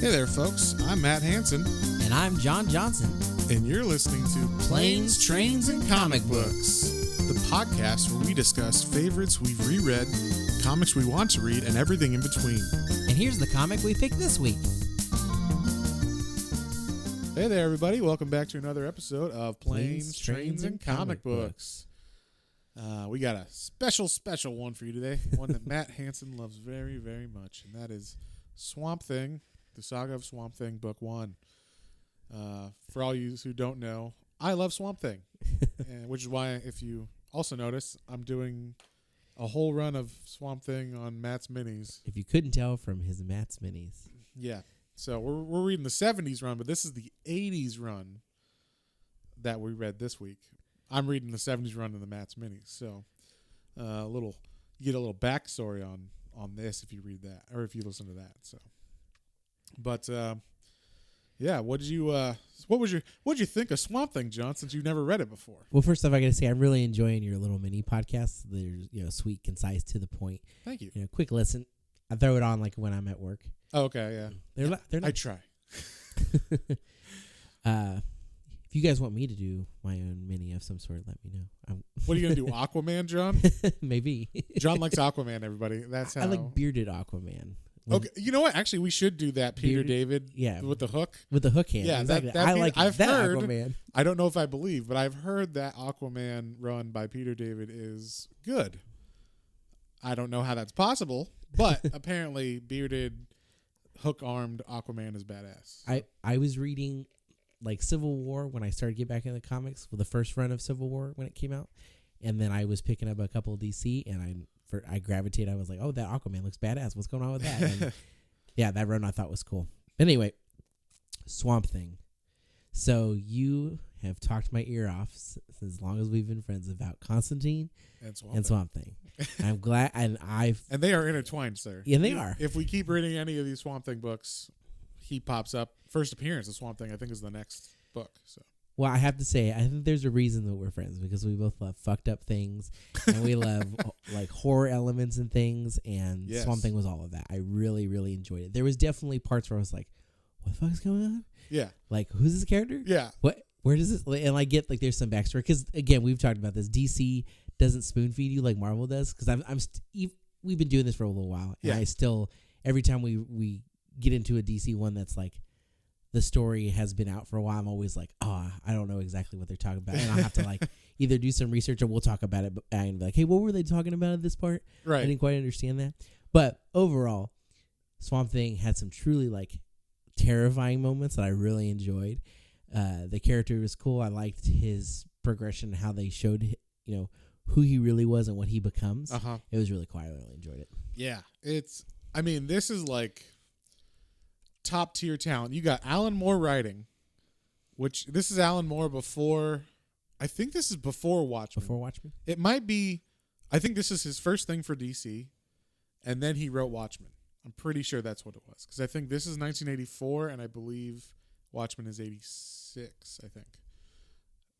Hey there, folks. I'm Matt Hansen, And I'm John Johnson. and you're listening to Planes, Trains, and Comic Books, the podcast where we discuss favorites we've reread, comics we want to read, and everything in between. And here's the comic we picked this week. Hey there, everybody. Welcome back to another episode of Planes, Trains, and Comic Books. We got a special one for you today, one that Matt Hansen loves very, very much, and that is Swamp Thing, the Saga of Swamp Thing, Book 1. For all you who don't know, I love Swamp Thing, and which is why, if you also notice, I'm doing a whole run of Swamp Thing on Matt's Minis. If you couldn't tell from his Matt's Minis. Yeah, so we're reading the 70s run, but this is the 80s run that we read this week. I'm reading the 70s run of the Matt's Minis, so you get a little backstory on this if you read that or if you listen to that. So, but yeah, what'd you think of Swamp Thing, John? Since you've never read it before. Well, first off, I got to say I'm really enjoying your little mini podcasts. They're sweet, concise, to the point. Thank you. Quick listen. I throw it on like when I'm at work. Oh, okay, yeah. They're I try. If you guys want me to do my own mini of some sort, let me know. What are you gonna do, Aquaman, John? Maybe. John likes Aquaman. Everybody, that's how. I like bearded Aquaman. Okay, you know what? Actually, we should do that. Peter David, yeah, with the hook. With the hook hand. Yeah, exactly. I like I've that heard, Aquaman. I don't know if I believe, but I've heard that Aquaman run by Peter David is good. I don't know how that's possible, but apparently bearded, hook-armed Aquaman is badass. I was reading like Civil War when I started to get back into the comics with the first run of Civil War when it came out, and then I was picking up a couple of DC, and I gravitated. I was like, oh, that Aquaman looks badass. What's going on with that? And yeah, that run I thought was cool. Anyway, Swamp Thing. So you have talked my ear off as long as we've been friends about Constantine and Swamp Thing. I'm glad, and they are intertwined, sir. Yeah, they are. If we keep reading any of these Swamp Thing books, he pops up. First appearance of Swamp Thing, I think, is the next book. So. Well, I have to say, I think there's a reason that we're friends, because we both love fucked up things, and we love like horror elements and things, and yes. Swamp Thing was all of that. I really, really enjoyed it. There was definitely parts where I was like, what the fuck is going on? Yeah. Like, who's this character? Yeah. What? Where does this? And I get like there's some backstory, because again, we've talked about this. DC doesn't spoon feed you like Marvel does, because we've been doing this for a little while, and I still, every time we get into a DC one that's like, the story has been out for a while, I'm always like, I don't know exactly what they're talking about. And I'll have to like either do some research or we'll talk about it and be like, hey, what were they talking about at this part? Right. I didn't quite understand that. But overall, Swamp Thing had some truly like terrifying moments that I really enjoyed. The character was cool. I liked his progression, how they showed, who he really was and what he becomes. Uh-huh. It was really cool. I really enjoyed it. Yeah. This is like top tier talent. You got Alan Moore writing, which this is Alan Moore before. I think this is before Watchmen. Before Watchmen? It might be. I think this is his first thing for DC, and then he wrote Watchmen. I'm pretty sure that's what it was, because I think this is 1984, and I believe Watchmen is 86. I think,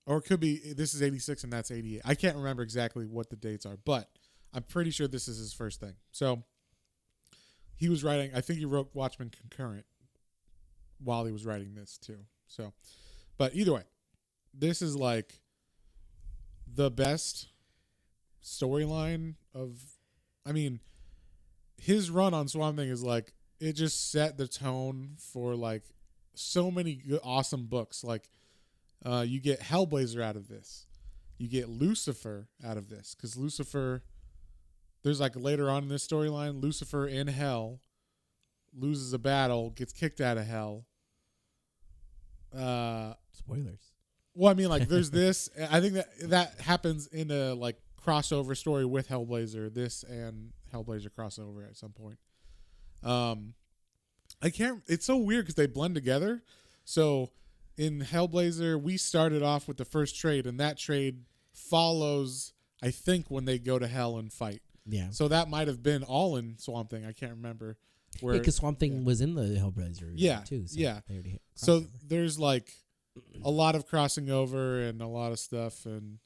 or it could be this is 86 and that's 88. I can't remember exactly what the dates are, but I'm pretty sure this is his first thing. So he was writing. I think he wrote Watchmen concurrent while he was writing this too. So, but either way, this is like the best storyline of. His run on Swamp Thing is like, it just set the tone for like so many good, awesome books. Like, you get Hellblazer out of this, you get Lucifer out of this, because Lucifer. There's like later on in this storyline, Lucifer in hell loses a battle, gets kicked out of hell. Spoilers. Well, there's this. I think that happens in a like crossover story with Hellblazer. This and Hellblazer crossover at some point. It's so weird because they blend together. So in Hellblazer, we started off with the first trade, and that trade follows, I think, when they go to hell and fight. Yeah. So that might have been all in Swamp Thing. I can't remember. Because Swamp Thing was in the Hellblazer too. So there's like a lot of crossing over and a lot of stuff, and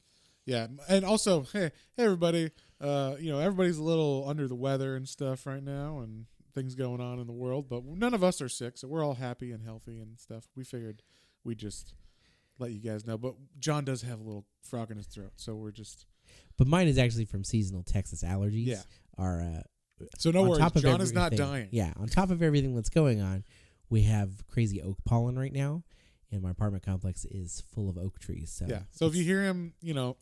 and also, hey everybody, everybody's a little under the weather and stuff right now, and things going on in the world, but none of us are sick, so we're all happy and healthy and stuff. We figured we'd just let you guys know. But John does have a little frog in his throat, so we're just... But mine is actually from seasonal Texas allergies. Yeah. So no worries, John is not dying. Yeah, on top of everything that's going on, we have crazy oak pollen right now, and my apartment complex is full of oak trees. So yeah, so if you hear him,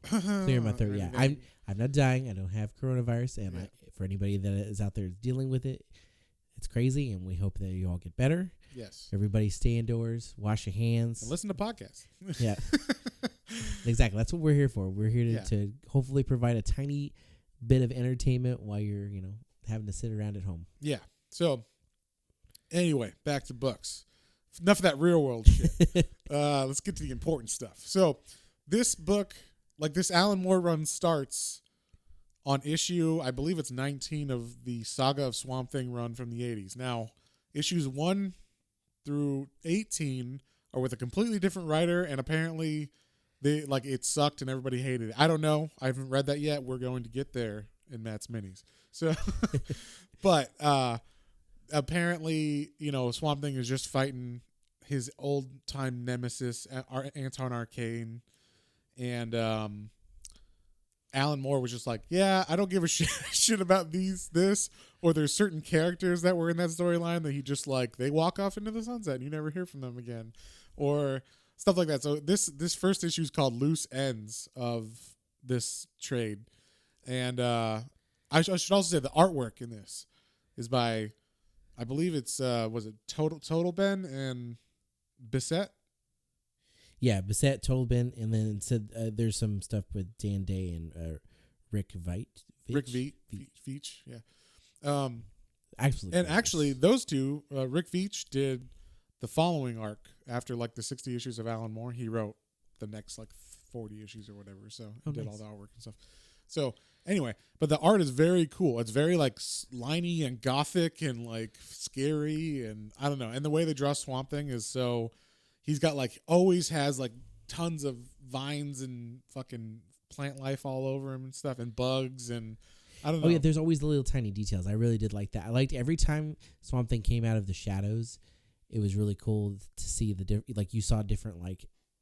clear my throat. Yeah, I'm not dying. I don't have coronavirus, and Yeah. For anybody that is out there dealing with it, it's crazy, and we hope that you all get better. Yes. Everybody stay indoors, wash your hands, And listen to podcasts. Yeah, exactly. That's what we're here for. We're here to hopefully provide a tiny bit of entertainment while you're having to sit around at home. Yeah. So, anyway, back to books. Enough of that real world shit. Let's get to the important stuff. So, this book, like this Alan Moore run, starts on issue, I believe it's 19 of the Saga of Swamp Thing run from the 80s. Now, issues 1 through 18 are with a completely different writer, and apparently it sucked and everybody hated it. I don't know. I haven't read that yet. We're going to get there in Matt's Minis. So, but apparently, Swamp Thing is just fighting his old-time nemesis, Anton Arcane, and Alan Moore was just like, yeah, I don't give a shit about this, or there's certain characters that were in that storyline that he just they walk off into the sunset and you never hear from them again, or stuff like that. So this first issue is called Loose Ends of this trade, and I should also say the artwork in this is by, I believe it's was it Total Ben and Bissett. Yeah, Bissett, Total Ben, and then said there's some stuff with Dan Day and Rick Veitch. Rick Veitch, yeah. Actually, those two, Rick Veitch did the following arc after the 60 issues of Alan Moore. He wrote the next 40 issues or whatever. So he did all the artwork and stuff. So anyway, but the art is very cool. It's very slimy and gothic and scary, and I don't know. And the way they draw Swamp Thing is so. He's got always has tons of vines and fucking plant life all over him and stuff, and bugs, and I don't know. Oh yeah, there's always the little tiny details. I really did like that. I liked every time Swamp Thing came out of the shadows. It was really cool to see the you saw different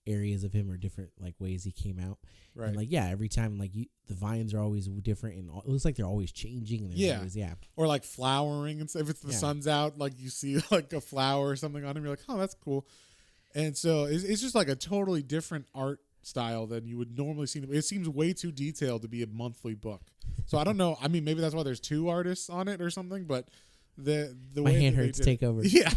areas of him or different ways he came out. Right. And every time the vines are always different, and it looks like they're always changing. And yeah. Always, or flowering and stuff. If the sun's out, you see a flower or something on him, you're like, oh, that's cool. And so it's just a totally different art style than you would normally see. It seems way too detailed to be a monthly book. So I don't know. I mean, maybe that's why there's 2 artists on it or something. But the my way hand hurts. Take over. Yeah,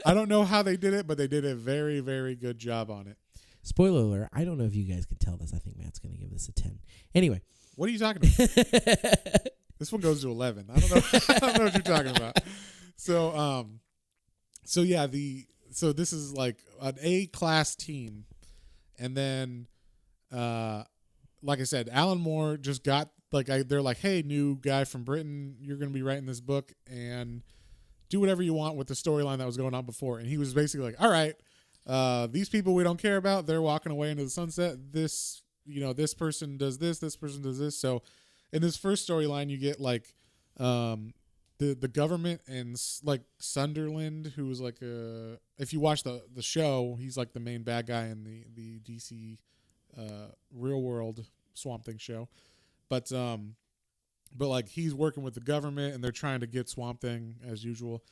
I don't know how they did it, but they did a very, very good job on it. Spoiler alert! I don't know if you guys can tell this. I think Matt's going to give this a 10. Anyway, what are you talking about? This one goes to 11. I don't know. I don't know what you're talking about. So yeah, So this is an A-class team. And then, like I said, Alan Moore just got, they're like, hey, new guy from Britain, you're going to be writing this book and do whatever you want with the storyline that was going on before. And he was basically like, all right, these people we don't care about, they're walking away into the sunset. This person does this person does this. So in this first storyline, you get the government and Sunderland, who was if you watch the show, he's the main bad guy in the DC real world Swamp Thing show, but he's working with the government and they're trying to get Swamp Thing as usual.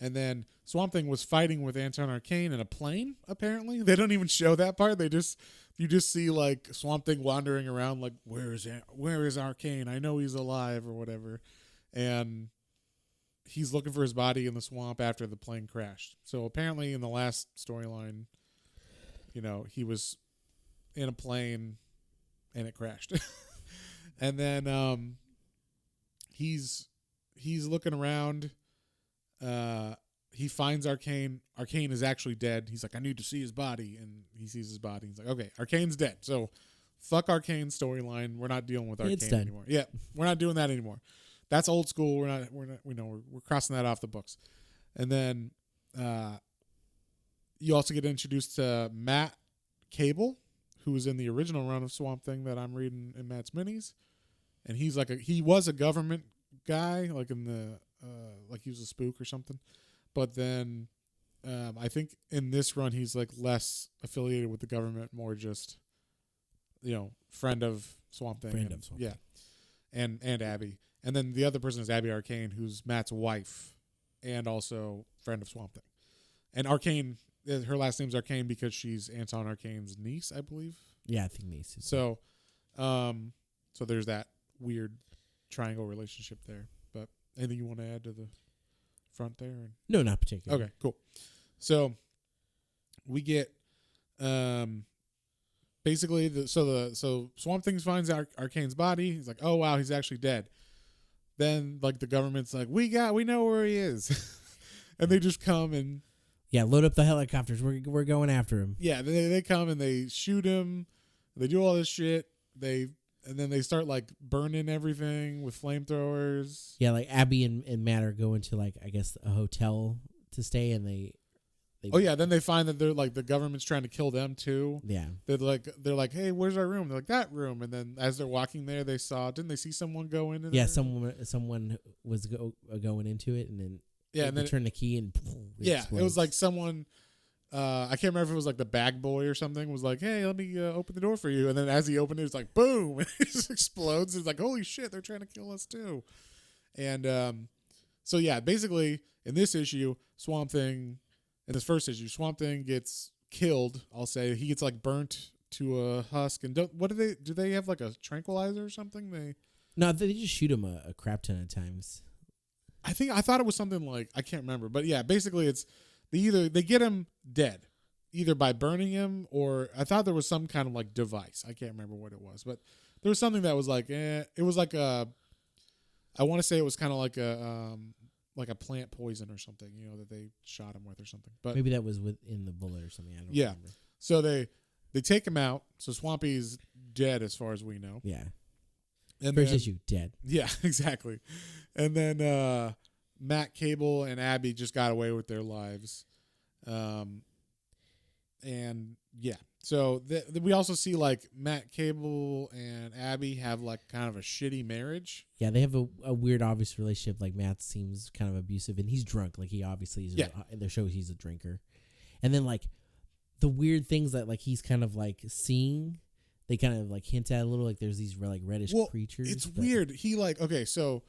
And then Swamp Thing was fighting with Anton Arcane in a plane. Apparently, they don't even show that part. You just see Swamp Thing wandering around where is Arcane? I know he's alive or whatever, and he's looking for his body in the swamp after the plane crashed. So apparently in the last storyline, he was in a plane and it crashed. And then he's looking around. He finds Arcane. Arcane is actually dead. He's like, I need to see his body. And he sees his body. He's like, okay, Arcane's dead. So fuck Arcane's storyline. We're not dealing with Arcane anymore. Yeah, we're not doing that anymore. That's old school. We're crossing that off the books. And then you also get introduced to Matt Cable, who was in the original run of Swamp Thing that I'm reading in Matt's Minis. And he was a government guy, in the like he was a spook or something. But then I think in this run he's like less affiliated with the government, more just friend of Swamp Thing. Friend of Swamp Thing. And Abby. And then the other person is Abby Arcane, who's Matt's wife and also friend of Swamp Thing. And Arcane, her last name's Arcane because she's Anton Arcane's niece, I believe. Yeah, I think niece. So, so there's that weird triangle relationship there. But anything you want to add to the front there? No, not particularly. Okay, cool. So we get basically so Swamp Thing finds Arcane's body. He's like, oh wow, he's actually dead. Then like the government's like, we know where he is, and they just come and load up the helicopters. We're going after him. Yeah, they come and they shoot him. They do all this shit. And then they start like burning everything with flamethrowers. Yeah, like Abby and Matt are going to like I guess a hotel to stay, and they Oh yeah, then they find that they're like the government's trying to kill them too. Yeah, they're like, hey, where's our room? They're like, that room. And then as they're walking there, didn't they see someone go into there? Yeah, someone was going into it, and then and they turned the key and it was like someone. I can't remember if it was like the bag boy or something was like, hey, let me open the door for you. And then as he opened it, it's like boom, and it just explodes. It's like, holy shit, they're trying to kill us too. And so yeah, basically in this issue, Swamp Thing. In this first issue, Swamp Thing gets killed. I'll say he gets like burnt to a husk. And do they have like a tranquilizer or something? No, they just shoot him a crap ton of times. I thought it was something like, I can't remember, but yeah, basically it's they get him dead, either by burning him or I thought there was some kind of like device. I can't remember what it was, but there was something that was like, it was like I want to say it was kind of like a plant poison or something, that they shot him with or something. But maybe that was within the bullet or something. I don't remember. So they take him out. So Swampy's dead as far as we know. Yeah. And First issue, dead. Yeah, exactly. And then Matt, Cable, and Abby just got away with their lives. And yeah. So we also see like Matt, Cable, and Abby have like kind of a shitty marriage. Yeah, they have a weird, obvious relationship. Like Matt seems kind of abusive, and he's drunk. Like he obviously is. Yeah. In their show, he's a drinker. And then like the weird things that like he's kind of like seeing, they kind of like hint at a little. Like there's these like reddish creatures. It's weird. He like so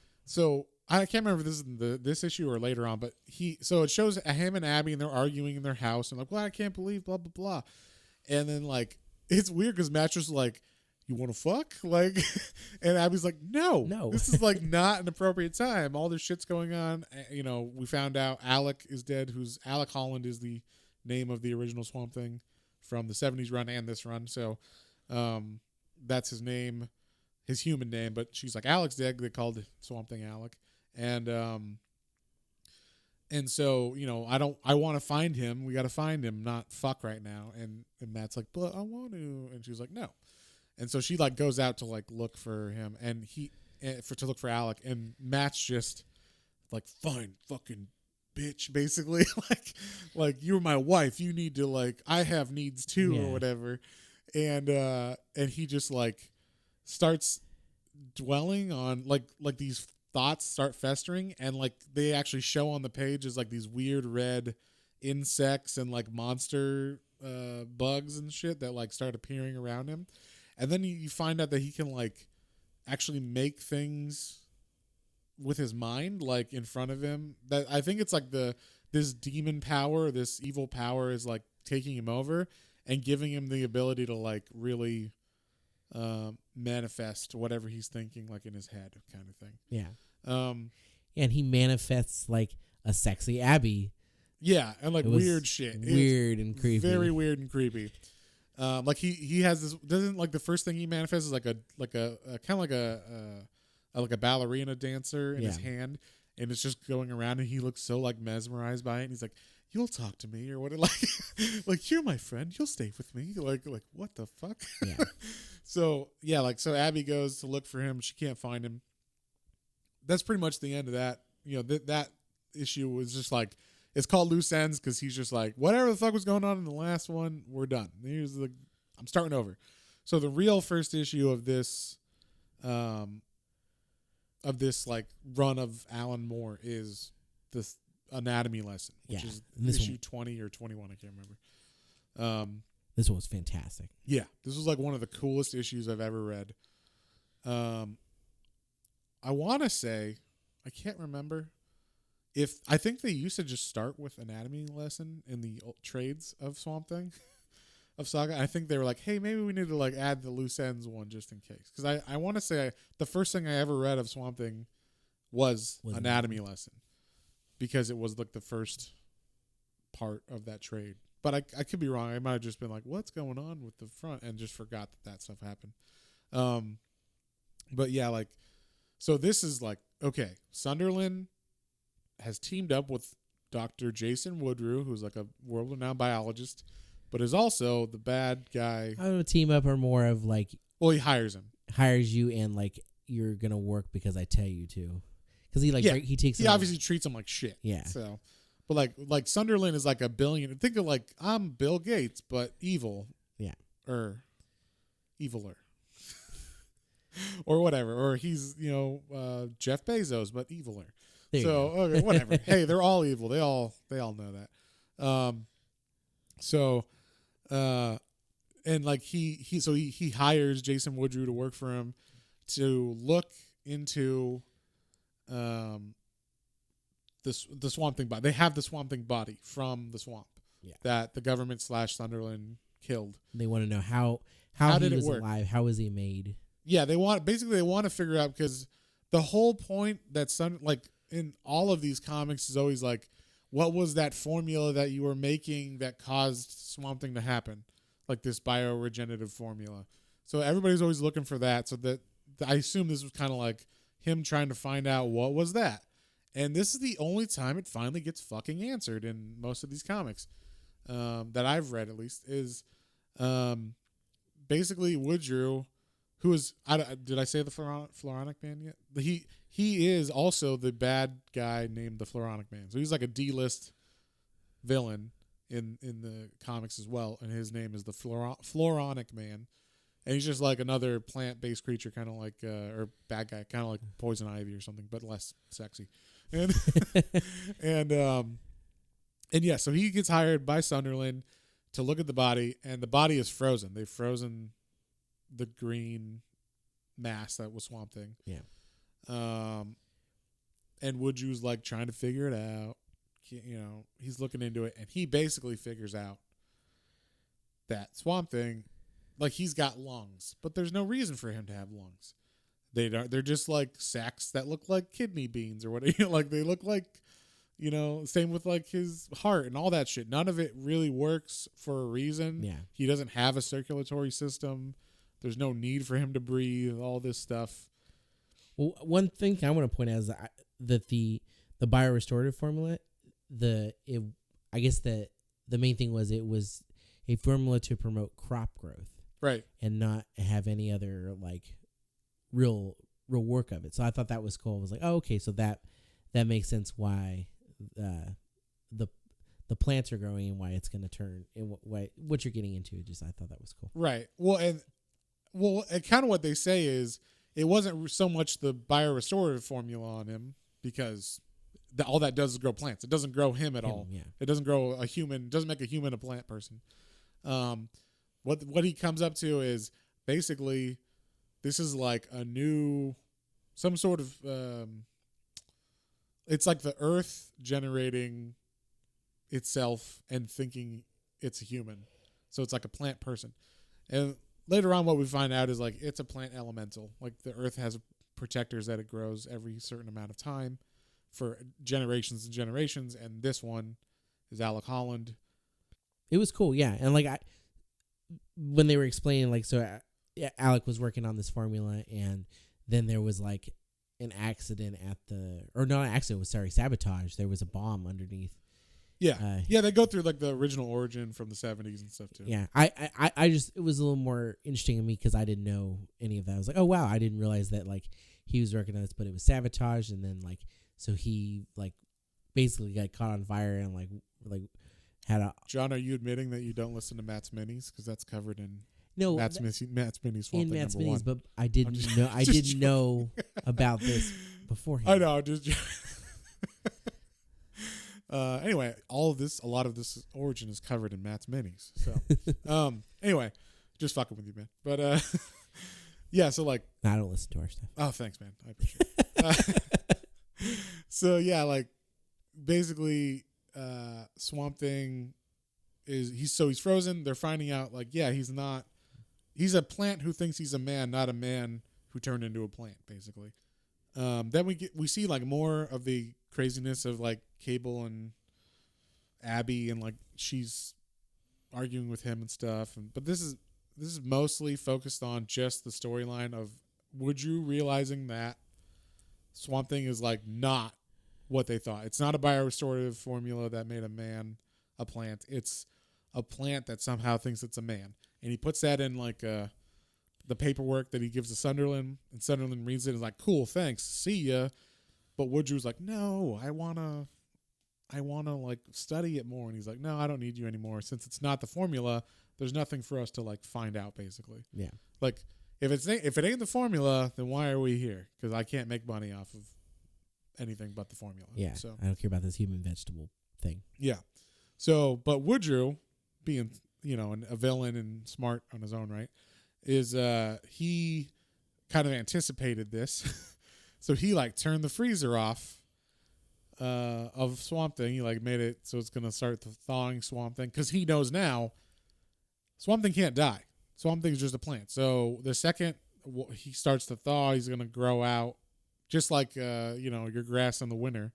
I can't remember if this is in this issue or later on, but it shows him and Abby and they're arguing in their house and like, well, I can't believe blah blah blah. And then, like, it's weird because Matt's just like, you want to fuck? Like, and Abby's like, no. This is, like, not an appropriate time. All this shit's going on. We found out Alec is dead, Alec Holland is the name of the original Swamp Thing from the 70s run and this run. So, that's his name, his human name. But she's like, Alec's dead. They called Swamp Thing Alec. And so, I want to find him. We got to find him, not fuck right now. And Matt's like, but I want to. And she's like, no. And so she like goes out to like look for him to look for Alec. And Matt's just like, fine, fucking bitch, basically. like you're my wife. You need to like, I have needs too or whatever. And he just like starts dwelling on like these thoughts start festering, and like they actually show on the page is like these weird red insects and like monster bugs and shit that like start appearing around him. And then you find out that he can like actually make things with his mind like in front of him. That I think it's like this demon power, this evil power is like taking him over and giving him the ability to like really manifest whatever he's thinking like in his head kind of thing. Yeah. And he manifests like a sexy Abby. Yeah, and like weird shit. Weird and creepy. Very weird and creepy. Like he has this, doesn't like the first thing he manifests is like a kind of like a ballerina dancer in his hand, and it's just going around, and he looks so like mesmerized by it, and he's like, you'll talk to me or what, like you're my friend, you'll stay with me, like what the fuck. Yeah. So Abby goes to look for him, she can't find him. That's pretty much the end of that. That issue was just like, it's called Loose Ends because he's just like, whatever the fuck was going on in the last one, we're done. I'm starting over. So the real first issue of this, of this like run of Alan Moore is this anatomy lesson, which is issue 20 or 21. I can't remember. This one was fantastic. Yeah, this was like one of the coolest issues I've ever read. I want to say, I can't remember if I think they used to just start with anatomy lesson in the trades of Swamp Thing, of Saga. I think they were like, hey, maybe we need to like add the loose ends one just in case. Because I want to say the first thing I ever read of Swamp Thing was anatomy lesson, because it was like the first part of that trade. But I could be wrong. I might have just been like, what's going on with the front, and just forgot that stuff happened. But yeah, like, so this is like, okay, Sunderland has teamed up with Dr. Jason Woodrue, who's like a world-renowned biologist, but is also the bad guy. I don't know, team up or more of like, well, he hires you, and like you're gonna work because I tell you to, because he like he obviously treats him like shit. Yeah. So, but like Sunderland is like a billion. Think of like, I'm Bill Gates, but evil. Yeah. Or eviler. Or whatever. Or he's, Jeff Bezos, but eviler. So, okay, whatever. Hey, they're all evil. They all know that. And like he hires Jason Woodrue to work for him to look into the Swamp Thing body. They have the Swamp Thing body from the swamp that the government / Sunderland killed. They want to know how did he it was work? alive. How was he made? Yeah, they want to figure out, because the whole point that in all of these comics is always like, what was that formula that you were making that caused Swamp Thing to happen? Like this bioregenerative formula. So everybody's always looking for that. So that I assume this was kind of like him trying to find out what was that. And this is the only time it finally gets fucking answered in most of these comics that I've read, at least, is basically Woodrue, who is, did I say the Floronic Man yet? He is also the bad guy named the Floronic Man. So he's like a D-list villain in the comics as well, and his name is the Floronic Man. And he's just like another plant-based creature, kind of like, or bad guy, kind of like Poison Ivy or something, but less sexy. And and yeah, so he gets hired by Sunderland to look at the body, and the body is frozen. They've frozen the green mass that was Swamp Thing. Yeah. And Woodrue's like trying to figure it out. He's looking into it, and he basically figures out that Swamp Thing, like, he's got lungs, but there's no reason for him to have lungs. They're just like sacks that look like kidney beans or whatever. Like, they look like, same with like his heart and all that shit. None of it really works for a reason. Yeah. He doesn't have a circulatory system. There's no need for him to breathe, all this stuff. Well, one thing I want to point out is that the biorestorative formula, I guess the main thing was it was a formula to promote crop growth. Right. And not have any other like real work of it. So I thought that was cool. I was like, oh, okay, so that makes sense why the plants are growing and why it's going to turn and what you're getting into. Just I thought that was cool. Right. Well, and kind of what they say is it wasn't so much the biorestorative formula on him, because all that does is grow plants. It doesn't grow him at all. Yeah. It doesn't grow a human. Doesn't make a human a plant person. What he comes up to is basically this is like some sort of it's like the earth generating itself and thinking it's a human. So it's like a plant person. And later on what we find out is like it's a plant elemental. Like the earth has protectors that it grows every certain amount of time for generations and generations, and this one is Alec Holland. It was cool, yeah. And like when they were explaining, like, so Alec was working on this formula, and then there was like an accident sabotage. There was a bomb underneath. Yeah, they go through like the original origin from the 70s and stuff too. Yeah, I just, it was a little more interesting to me because I didn't know any of that. I was like, oh wow, I didn't realize that like he was working on this, but it was sabotage, and then like so he like basically got caught on fire and like had a. John, are you admitting that you don't listen to Matt's Minis because that's covered in Matt's Minis in Matt's Minis? But I didn't didn't know about this beforehand. I know. Just anyway, a lot of this origin is covered in Matt's minis. So, anyway, just fucking with you, man. But yeah. So like, I don't listen to our stuff. oh, thanks, man. I appreciate it. So yeah, like basically, Swamp Thing he's frozen. They're finding out like, yeah, he's a plant who thinks he's a man, not a man who turned into a plant, basically. Then we see like more of the craziness of like Cable and Abby, and like she's arguing with him and stuff. But this is mostly focused on just the storyline of Woodrue realizing that Swamp Thing is like not what they thought. It's not a biorestorative formula that made a man a plant. It's a plant that somehow thinks it's a man, and he puts that in like the paperwork that he gives to Sunderland, and Sunderland reads it and is like, cool, thanks, see ya. But Woodrue's like, no, I wanna like study it more. And he's like, no, I don't need you anymore. Since it's not the formula, there's nothing for us to like find out, basically. Yeah. Like if it ain't the formula, then why are we here? Because I can't make money off of anything but the formula. Yeah. So I don't care about this human vegetable thing. yeah. So, but Woodrue, being a villain and smart on his own right, is he kind of anticipated this. So he like turned the freezer off of Swamp Thing. He like made it so it's gonna start thawing Swamp Thing, because he knows now Swamp Thing can't die. Swamp Thing is just a plant. So the second he starts to thaw, he's gonna grow out, just like your grass in the winter.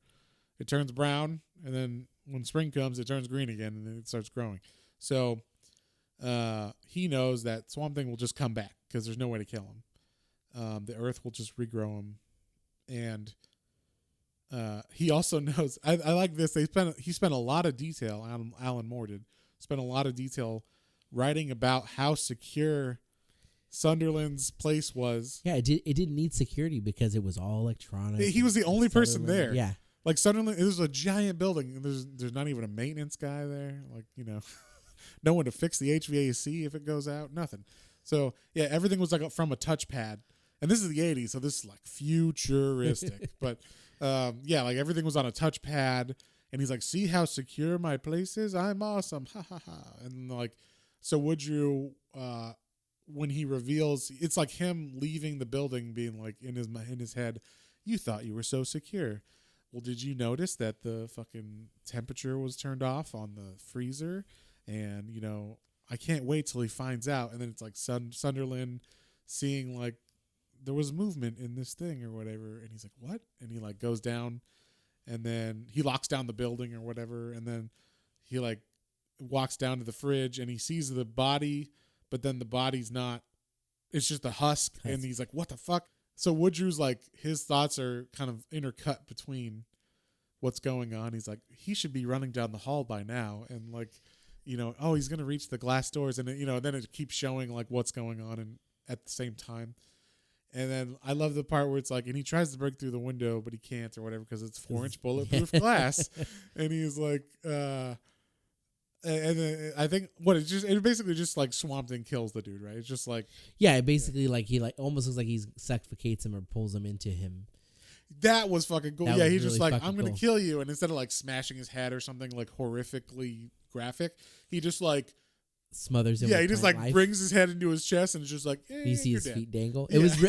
It turns brown, and then when spring comes, it turns green again, and then it starts growing. So he knows that Swamp Thing will just come back because there's no way to kill him. The Earth will just regrow him. And he also knows, I like this, he spent a lot of detail, Alan Moore did, spent a lot of detail writing about how secure Sunderland's place was. Yeah, it didn't need security because it was all electronic. He was the only person there. Yeah. Like Sunderland, it was a giant building, and there's not even a maintenance guy there. Like, no one to fix the HVAC if it goes out, nothing. So yeah, everything was like from a touchpad. And this is the 80s, so this is like futuristic. But yeah, like everything was on a touchpad. And he's like, see how secure my place is? I'm awesome. Ha ha ha. And like, so Woodrue, when he reveals, it's like him leaving the building being like in his head, you thought you were so secure. Well, did you notice that the fucking temperature was turned off on the freezer? And, I can't wait till he finds out. And then it's like Sunderland seeing like, there was movement in this thing or whatever, and he's like, what? And he like goes down, and then he locks down the building or whatever, and then he like walks down to the fridge, and he sees the body, but then the body's not, it's just a husk. And he's like, what the fuck? So Woodrue's like, his thoughts are kind of intercut between what's going on. He's like, he should be running down the hall by now, and like, oh, he's gonna reach the glass doors, and then it keeps showing like what's going on and at the same time. And then I love the part where it's like, and he tries to break through the window, but he can't or whatever because it's 4-inch bulletproof glass. And he's like, and then I think it basically just like Swamp Thing kills the dude, right? It's just like, yeah, it basically like he like almost looks like he suffocates him or pulls him into him. That was fucking cool. That Yeah, was he's just really like, fucking I'm gonna cool. kill you, and instead of like smashing his head or something like horrifically graphic, he just like smothers him. Yeah, with he just plant like life. brings his head into his chest and it's just like, You see his dead. feet dangle. Yeah. It was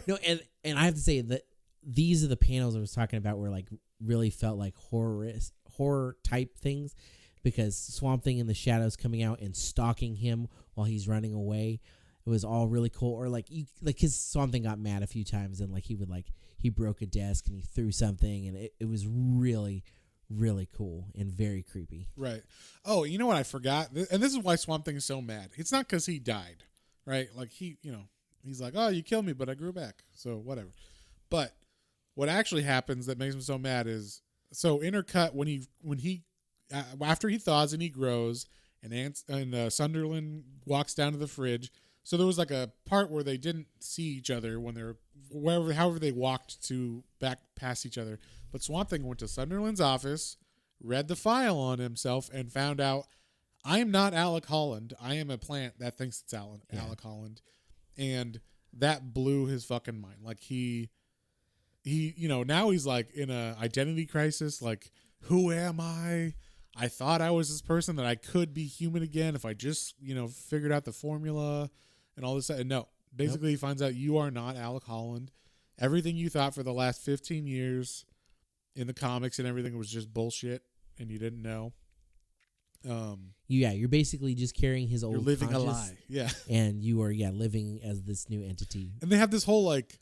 no, and I have to say that these are the panels I was talking about where like really felt like horror type things, because Swamp Thing in the shadows coming out and stalking him while he's running away. It was all really cool. Or like his Swamp Thing got mad a few times and like he broke a desk and he threw something, and it was really, really cool and very creepy. Right. Oh, you know what I forgot? And this is why Swamp Thing is so mad. It's not because he died, right? Like he's like, oh, you killed me, but I grew back. So whatever. But what actually happens that makes him so mad is, so intercut when he after he thaws and he grows, and Sunderland walks down to the fridge. So there was like a part where they didn't see each other when they're however they walked to back past each other. But Swamp Thing went to Sunderland's office, read the file on himself, and found out, I am not Alec Holland. I am a plant that thinks it's Alec Holland. And that blew his fucking mind. Like he he, now he's like in a identity crisis. Like, who am I? I thought I was this person, that I could be human again if I just, figured out the formula and all this. And no, basically he finds out you are not Alec Holland. Everything you thought for the last 15 years in the comics and everything was just bullshit, and you didn't know. You're basically just carrying his old. You're living a conscious, lie, yeah. And you are living as this new entity. And they have this whole like,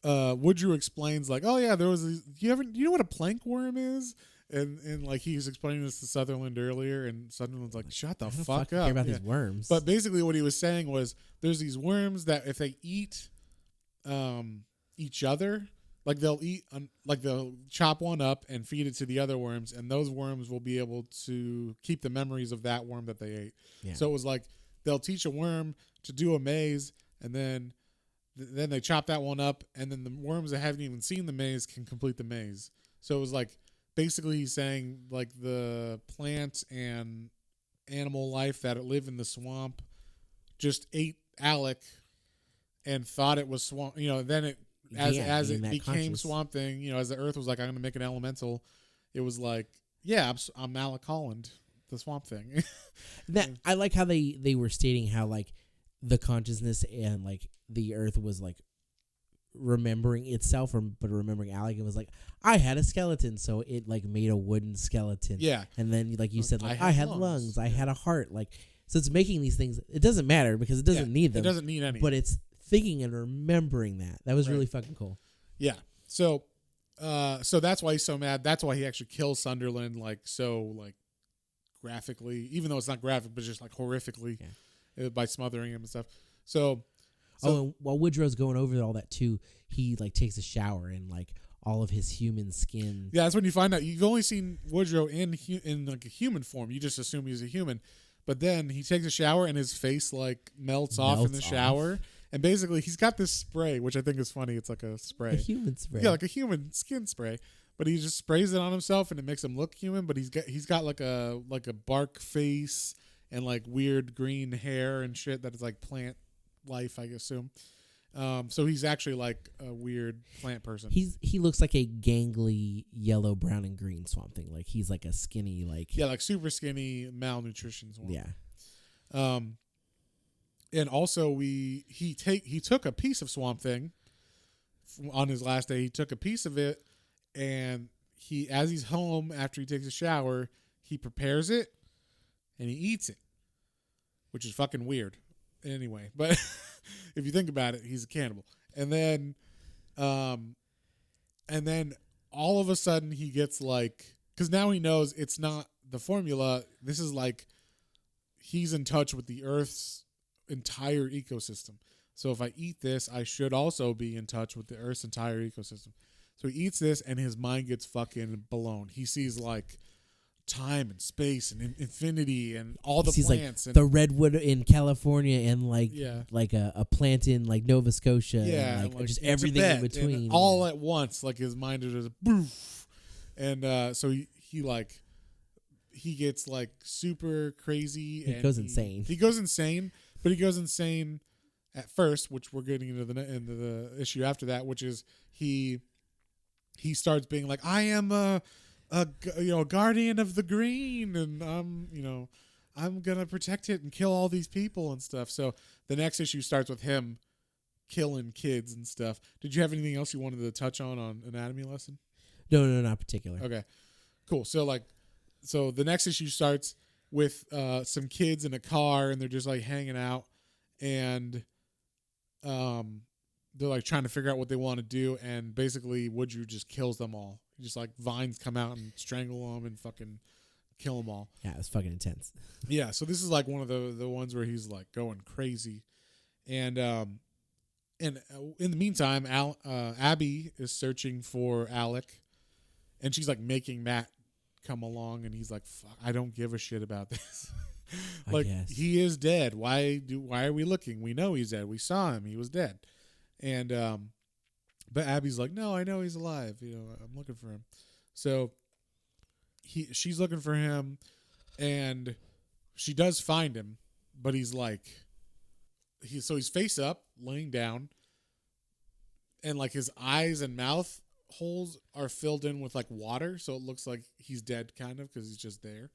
Woodrow explains like, oh yeah, there was. You know what a plank worm is? And like he was explaining this to Sutherland earlier, and Sutherland's like, shut the fuck up. Care about these worms. But basically, what he was saying was, there's these worms that if they eat, each other. Like they'll chop one up and feed it to the other worms, and those worms will be able to keep the memories of that worm that they ate. Yeah. So it was like they'll teach a worm to do a maze, and then they chop that one up, and then the worms that haven't even seen the maze can complete the maze. So it was like basically he's saying like the plant and animal life that live in the swamp just ate Alec and thought it was swamp. Then it. As it became Swamp Thing, as the Earth was like, I'm going to make an elemental, it was like, yeah, I'm Alec Holland, the Swamp Thing. I like how they were stating how like the consciousness and like the Earth was like remembering itself, but remembering Alec. It was like, I had a skeleton, so it like made a wooden skeleton. Yeah, and then like you said, like I had lungs, I had a heart. Like, so it's making these things. It doesn't matter because it doesn't need them. It doesn't need any, but it's thinking and remembering that. That was really fucking cool. Yeah. So that's why he's so mad. That's why he actually kills Sunderland like graphically, even though it's not graphic, but just like horrifically by smothering him and stuff. So and while Woodrow's going over all that too, he like takes a shower and like all of his human skin. Yeah, that's when you find out you've only seen Woodrow in like a human form. You just assume he's a human, but then he takes a shower and his face like melts off in the shower. And basically, he's got this spray, which I think is funny. It's like a spray. A human spray. Yeah, like a human skin spray. But he just sprays it on himself, and it makes him look human. But he's got like a bark face and like weird green hair and shit that is like plant life, I assume. So he's actually like a weird plant person. He looks like a gangly yellow, brown, and green Swamp Thing. Like he's like a skinny like like super skinny malnutrition swamp. Yeah. And also he took a piece of Swamp Thing on his last day. He took a piece of it, and as he's home after he takes a shower, he prepares it and he eats it, which is fucking weird. Anyway, but if you think about it, he's a cannibal. And then all of a sudden he gets like, because now he knows it's not the formula. This is like he's in touch with the Earth's entire ecosystem. So if I eat this, I should also be in touch with the Earth's entire ecosystem. So he eats this and his mind gets fucking blown. He sees like time and space and infinity and all the plants, like and the redwood in California and like a plant in like Nova Scotia, and like just everything Tibet, in between, all at once. Like his mind is just boof, and so he gets like super crazy. He goes insane. He goes insane, but he goes insane at first, which we're getting into the issue after that, which is he starts being like, I am a guardian of the green, and I'm gonna protect it and kill all these people and stuff. So the next issue starts with him killing kids and stuff. Did you have anything else you wanted to touch on Anatomy Lesson? No, not particular. Okay, cool. So the next issue starts with some kids in a car, and they're just like hanging out, and they're like trying to figure out what they want to do, and basically Woodrow just kills them all. Just like vines come out and strangle them and fucking kill them all. Yeah, it's fucking intense. Yeah, so this is like one of the ones where he's like going crazy, and in the meantime, Abby is searching for Alec, and she's like making Matt come along, and he's like, "Fuck, I don't give a shit about this." Like, he is dead. Why are we looking? We know he's dead. We saw him. He was dead. And but Abby's like, no, I know he's alive. I'm looking for him. So she's looking for him, and she does find him, but he's like, he's face up, laying down, and like his eyes and mouth holes are filled in with like water, so it looks like he's dead, kind of, because he's just there.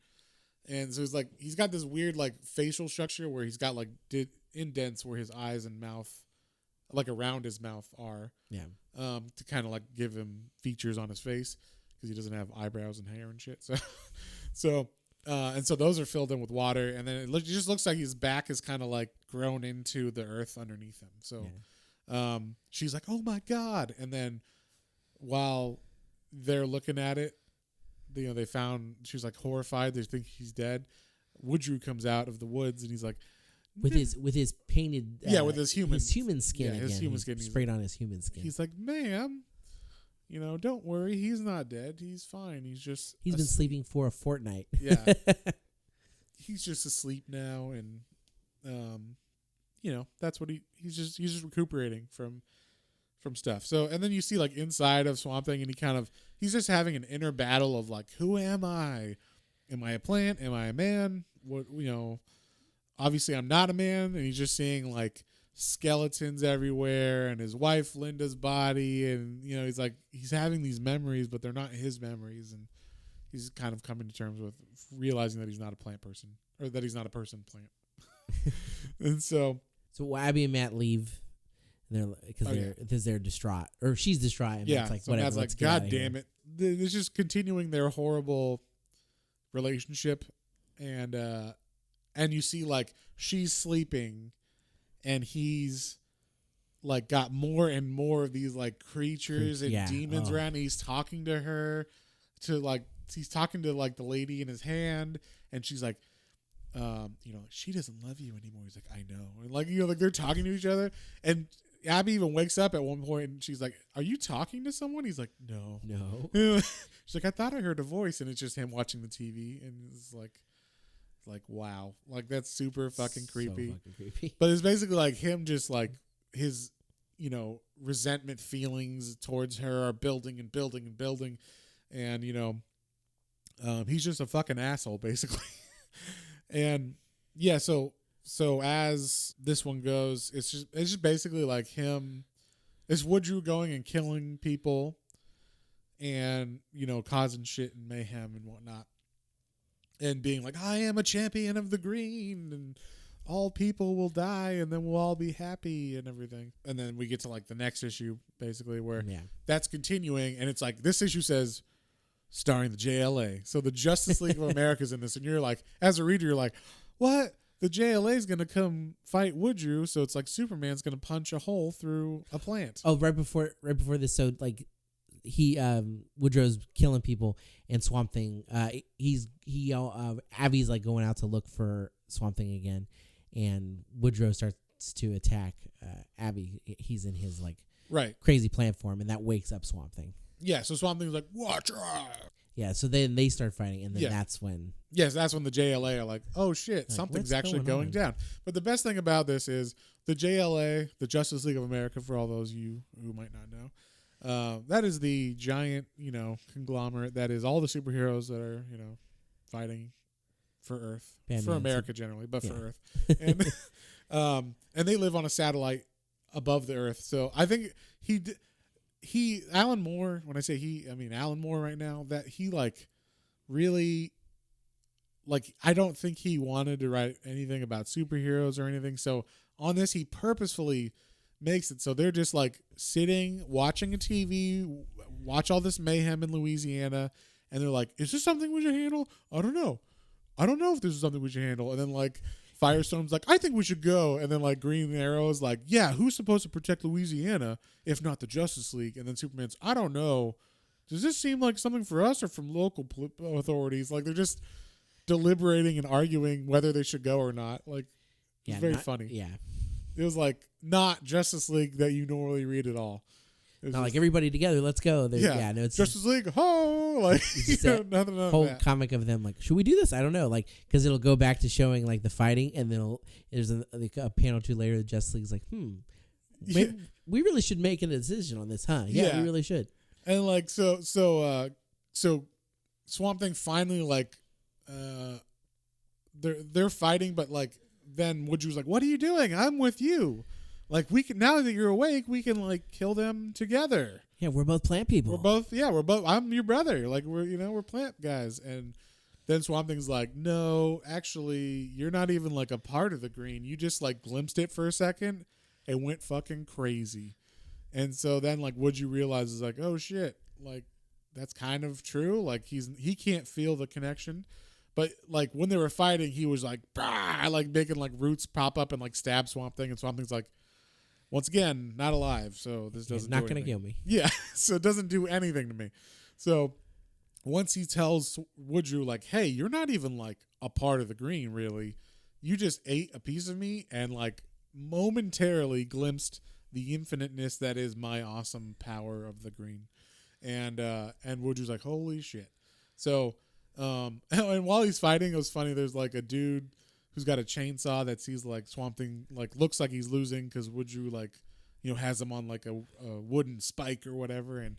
And so he's got this weird like facial structure where he's got like indents where his eyes and mouth, like around his mouth, are. Yeah. To kind of like give him features on his face because he doesn't have eyebrows and hair and shit. So those are filled in with water, and then it just looks like his back is kind of like grown into the earth underneath him. So, she's like, "Oh my god!" And then while they're looking at it, they found, she's like horrified. They think he's dead. Woodrue comes out of the woods and he's like, with his painted with his human skin again. His human skin sprayed on his human skin. He's like, "Ma'am, don't worry. He's not dead. He's fine. He's been sleeping for a fortnight." Yeah, he's just asleep now, and that's what he's just recuperating from stuff. So, and then you see like inside of Swamp Thing, and he's just having an inner battle of like, who am I? Am I a plant? Am I a man? What, obviously I'm not a man. And he's just seeing like skeletons everywhere, and his wife Linda's body, and he's having these memories, but they're not his memories, and he's kind of coming to terms with realizing that he's not a plant person, or that he's not a person plant. And so Abby and Matt leave. Because they're distraught, or she's distraught. And Matt's like, so whatever. Matt's like, God damn it! It's just continuing their horrible relationship, and you see like she's sleeping, and he's like got more and more of these like creatures and demons around. And he's talking to her, he's talking to like the lady in his hand, and she's like, she doesn't love you anymore. He's like, I know. And like they're talking to each other, and Abby even wakes up at one point and she's like, "Are you talking to someone?" He's like, No. She's like, "I thought I heard a voice," and it's just him watching the TV, and it's like wow, like that's super fucking creepy. So fucking creepy. But it's basically like him just like his resentment feelings towards her are building and building and building, and he's just a fucking asshole basically. And yeah, so as this one goes, it's just basically like him. It's Woodrue going and killing people, and causing shit and mayhem and whatnot, and being like, "I am a champion of the green, and all people will die, and then we'll all be happy and everything." And then we get to like the next issue, basically, where that's continuing, and it's like this issue says, starring the JLA. So the Justice League of America's in this, and you're like, as a reader, you're like, what? The JLA is going to come fight Woodrue, so it's like Superman's going to punch a hole through a plant. Oh, right before this, so like Woodrow's killing people, and Swamp Thing, Abby's like going out to look for Swamp Thing again, and Woodrow starts to attack Abby. He's in his like crazy plant form, and that wakes up Swamp Thing. Yeah, so Swamp Thing's like, "Watch out!" Yeah, so then they start fighting, and then that's when... Yes, that's when the JLA are like, "Oh shit, something's actually going down." But the best thing about this is the JLA, the Justice League of America, for all those of you who might not know, that is the giant, conglomerate that is all the superheroes that are, fighting for Earth, for America generally, but for Earth. And and they live on a satellite above the Earth. So I think Alan Moore, when I say I mean Alan Moore right now, that he like really, like, I don't think he wanted to write anything about superheroes or anything. So on this, he purposefully makes it so they're just like sitting, watching a TV, watch all this mayhem in Louisiana, and they're like, "Is this something we should handle? I don't know if this is something we should handle." And then like Firestorm's like, "I think we should go." And then like Green Arrow's like, "Yeah, who's supposed to protect Louisiana if not the Justice League?" And then Superman's, "I don't know. Does this seem like something for us or from local authorities?" Like they're just deliberating and arguing whether they should go or not. Like it's very funny. Yeah. It was like not Justice League that you normally read at all. Not like everybody together, let's go. No, it's Justice League, ho! Like nothing whole comic of them like, should we do this? I don't know, like because it'll go back to showing like the fighting, and then there's a panel 2 later. The Justice League's like, maybe we really should make a decision on this, huh? Yeah, we really should. And like so Swamp Thing finally like they're fighting, but like then Woodrue's like, "What are you doing? I'm with you. Like we can, now that you're awake, we can like kill them together." Yeah, we're both plant people. We're both. I'm your brother. Like we're plant guys. And then Swamp Thing's like, no, actually, you're not even like a part of the green. You just like glimpsed it for a second and went fucking crazy. And so then like Woodrow realizes like, oh shit, like that's kind of true. Like he can't feel the connection. But like when they were fighting, he was like, bah, like making like roots pop up and like stab Swamp Thing, and Swamp Thing's like, once again, not alive, so this doesn't. Not gonna kill me. Yeah, so it doesn't do anything to me. So once he tells Woodrow like, hey, you're not even like a part of the green, really. You just ate a piece of me and like momentarily glimpsed the infiniteness that is my awesome power of the green. And Woodrow's like, holy shit. So and while he's fighting, it was funny, there's like a dude who's got a chainsaw that sees like Swamp Thing, like looks like he's losing because Woodrow like, has him on like a wooden spike or whatever, and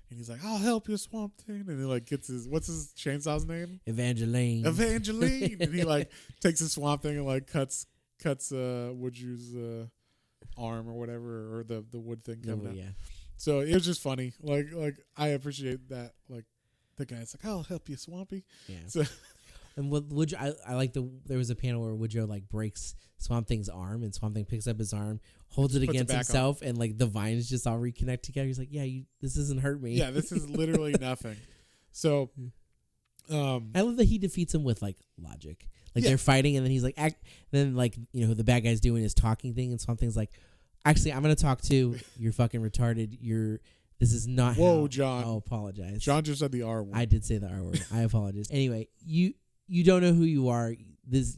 he's like, I'll help you, Swamp Thing, and he like gets what's his chainsaw's name? Evangeline. And he like takes his Swamp Thing and like cuts Woodrow's arm or whatever, or the wood thing coming out. Yeah. So it was just funny. Like I appreciate that. Like the guy's like, I'll help you, Swampy. Yeah. So and Woodrow, I like there was a panel where Woodrow like breaks Swamp Thing's arm, and Swamp Thing picks up his arm, holds it against himself, and like the vines just all reconnect together. He's like, yeah, this doesn't hurt me. Yeah, this is literally nothing. So I love that he defeats him with like logic. Like they're fighting, and then he's like, then like the bad guy's doing his talking thing, and Swamp Thing's like, actually, I'm gonna talk too. You're fucking retarded. This is not. Whoa, John. I'll apologize. John just said the R word. I did say the R word. I apologize. Anyway, you don't know who you are.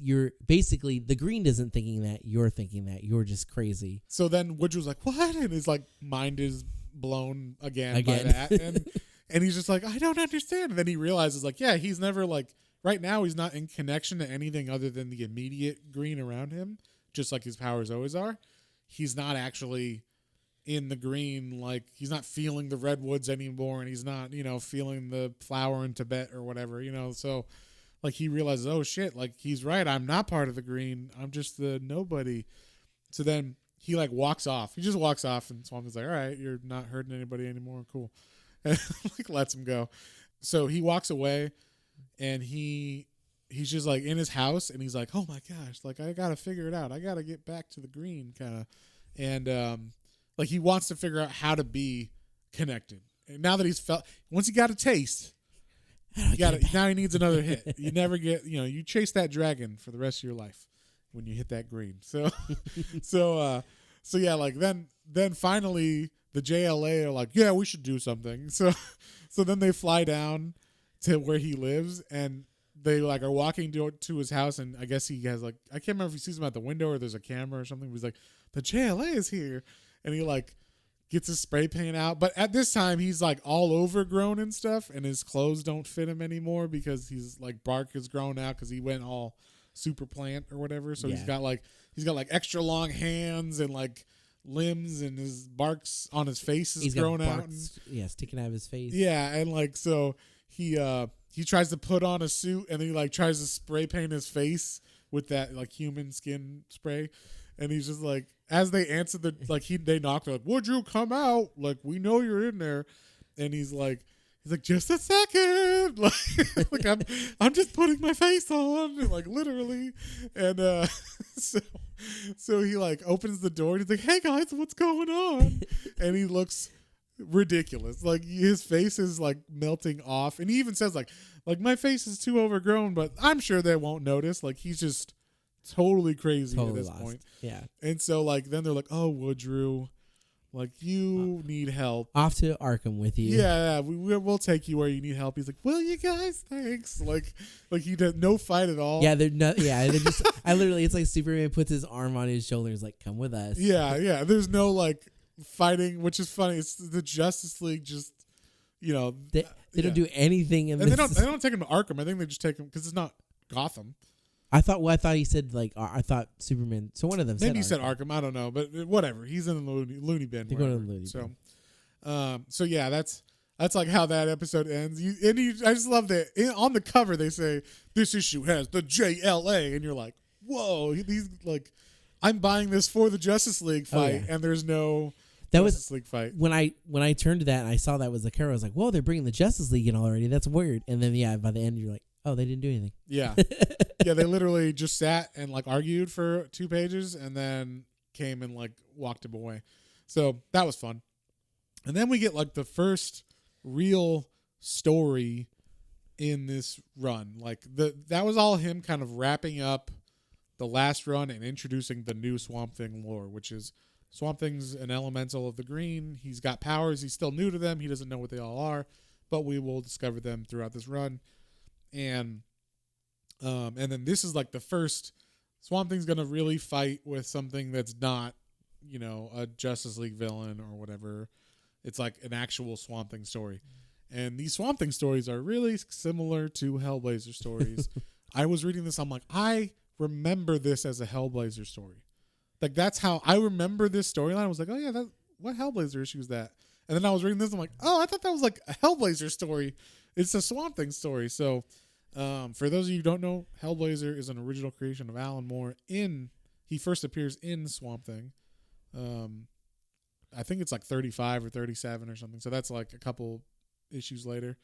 You're basically, the green isn't thinking that. You're thinking that. You're just crazy. So then Woodrow's like, what? And his like mind is blown again. By that. And he's just like, I don't understand. And then he realizes like, yeah, he's never like, right now he's not in connection to anything other than the immediate green around him, just like his powers always are. He's not actually in the green, like he's not feeling the redwoods anymore, and he's not, feeling the flower in Tibet or whatever, so like he realizes, oh shit, like he's right, I'm not part of the green, I'm just the nobody. So then he like walks off. He just walks off, and Swamp's like, all right, you're not hurting anybody anymore, cool. And like lets him go. So he walks away, and he's just like in his house, and he's like, oh my gosh, like I gotta figure it out, I gotta get back to the green kind of. And like he wants to figure out how to be connected. And now that once he got a taste, now he needs another hit. You never get, you chase that dragon for the rest of your life when you hit that green. So, so yeah, like then finally the JLA are like, yeah, we should do something. So then they fly down to where he lives, and they like are walking to his house, and I guess he has like, I can't remember if he sees him out the window or there's a camera or something. But he's like, the JLA is here, and he like gets his spray paint out. But at this time, he's like all overgrown and stuff, and his clothes don't fit him anymore because he's like bark is grown out because he went all super plant or whatever. So he's got like extra long hands and like limbs, and his bark's on his face is grown out. Sticking out of his face. Yeah, and like so he tries to put on a suit, and then he like tries to spray paint his face with that like human skin spray. And he's just like, as they answer they knock, they're like, Woodrow, come out, like we know you're in there. And he's like just a second, like I'm just putting my face on, like literally. And so he like opens the door, and he's like, hey guys, what's going on? And he looks ridiculous, like his face is like melting off, and he even says like my face is too overgrown, but I'm sure they won't notice. Like he's just totally crazy at this point. Yeah. And so like then they're like, oh, Woodrow, like you need help. Off to Arkham with you. Yeah, we'll take you where you need help. He's like, will you guys? Thanks. Like he did no fight at all. Yeah, they're just I literally, it's like Superman puts his arm on his shoulders, like, come with us. Yeah. There's no like fighting, which is funny. It's the Justice League just, they don't do anything in this. They don't take him to Arkham. I think they just take him because it's not Gotham. I thought he said like, I thought Superman. So one of them maybe he said Arkham. I don't know, but whatever. He's in the loony bin. They're going to the loony bin. So yeah, that's like how that episode ends. I just love that on the cover they say this issue has the JLA, and you're like, whoa, he's like, I'm buying this for the Justice League fight, and there's no That Justice was League fight. when I turned to that and I saw that was the cover. I was like, "Whoa, they're bringing the Justice League in already. That's weird." And then by the end you're like, "Oh, they didn't do anything." Yeah. Yeah, they literally just sat and like argued for 2 pages and then came and like walked him away. So that was fun. And then we get like the first real story in this run. Like that was all him kind of wrapping up the last run and introducing the new Swamp Thing lore, which is Swamp Thing's an elemental of the green. He's got powers. He's still new to them. He doesn't know what they all are, but we will discover them throughout this run. And then this is like the first Swamp Thing's gonna really fight with something that's not, a Justice League villain or whatever. It's like an actual Swamp Thing story. And these Swamp Thing stories are really similar to Hellblazer stories. I was reading this, I'm like, I remember this as a Hellblazer story. Like that's how I remember this storyline. I was like, oh yeah, what Hellblazer issue is that? And then I was reading this, I'm like, oh, I thought that was like a Hellblazer story. It's a Swamp Thing story. So for those of you who don't know, Hellblazer is an original creation of Alan Moore. He first appears in Swamp Thing. I think it's like 35 or 37 or something. So that's like a couple issues later.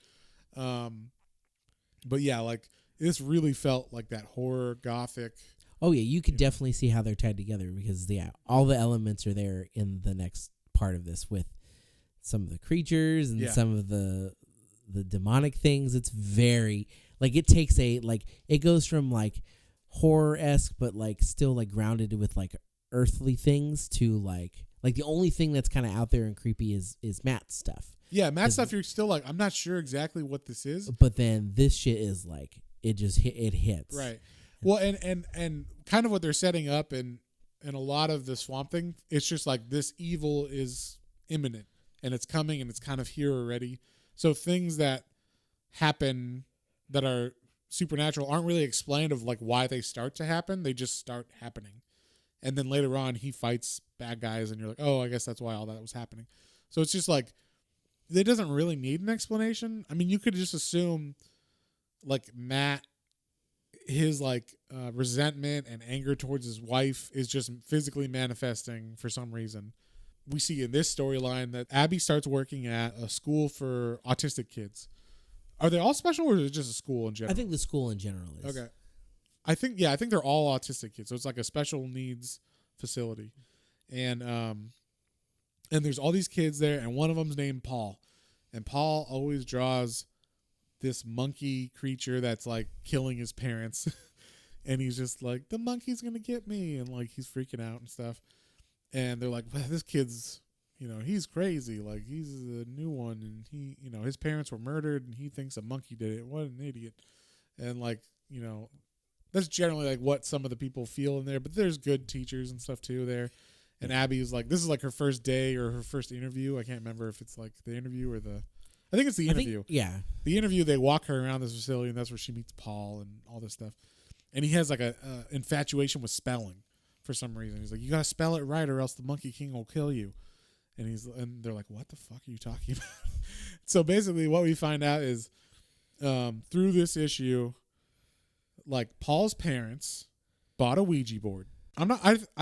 But yeah, like this really felt like that horror gothic. Oh yeah, you could definitely see how they're tied together because all the elements are there in the next part of this with some of the creatures and some of the demonic things. It's very like it takes it goes from like horror-esque but like still like grounded with like earthly things to like the only thing that's kind of out there and creepy is Matt's stuff. Yeah, Matt's stuff you're still like, I'm not sure exactly what this is. But then this shit is like it just it hits. Right. Well, and kind of what they're setting up in a lot of the Swamp Thing, it's just like this evil is imminent and it's coming and it's kind of here already. So things that happen that are supernatural aren't really explained of like why they start to happen. They just start happening. And then later on he fights bad guys and you're like, oh, I guess that's why all that was happening. So it's just like, it doesn't really need an explanation. I mean, you could just assume like Matt, his like resentment and anger towards his wife is just physically manifesting for some reason. We see in this storyline that Abby starts working at a school for autistic kids. Are they all special or is it just a school in general? I think the school in general is. Okay. I think they're all autistic kids. So it's like a special needs facility. And there's all these kids there and one of them's named Paul. And Paul always draws this monkey creature that's like killing his parents. And he's just like, the monkey's going to get me. And like, he's freaking out and stuff. And they're like, well, this kid's, he's crazy. Like he's a new one. And he, his parents were murdered and he thinks a monkey did it. What an idiot. And like, that's generally like what some of the people feel in there, but there's good teachers and stuff too there. And Abby is like, this is like her first day or her first interview. I can't remember if it's like the interview or I think it's the interview. The interview, they walk her around this facility and that's where she meets Paul and all this stuff. And he has like a infatuation with spelling for some reason. He's like, you got to spell it right or else the Monkey King will kill you. And they're like, what the fuck are you talking about? So basically what we find out is through this issue, like Paul's parents bought a Ouija board. I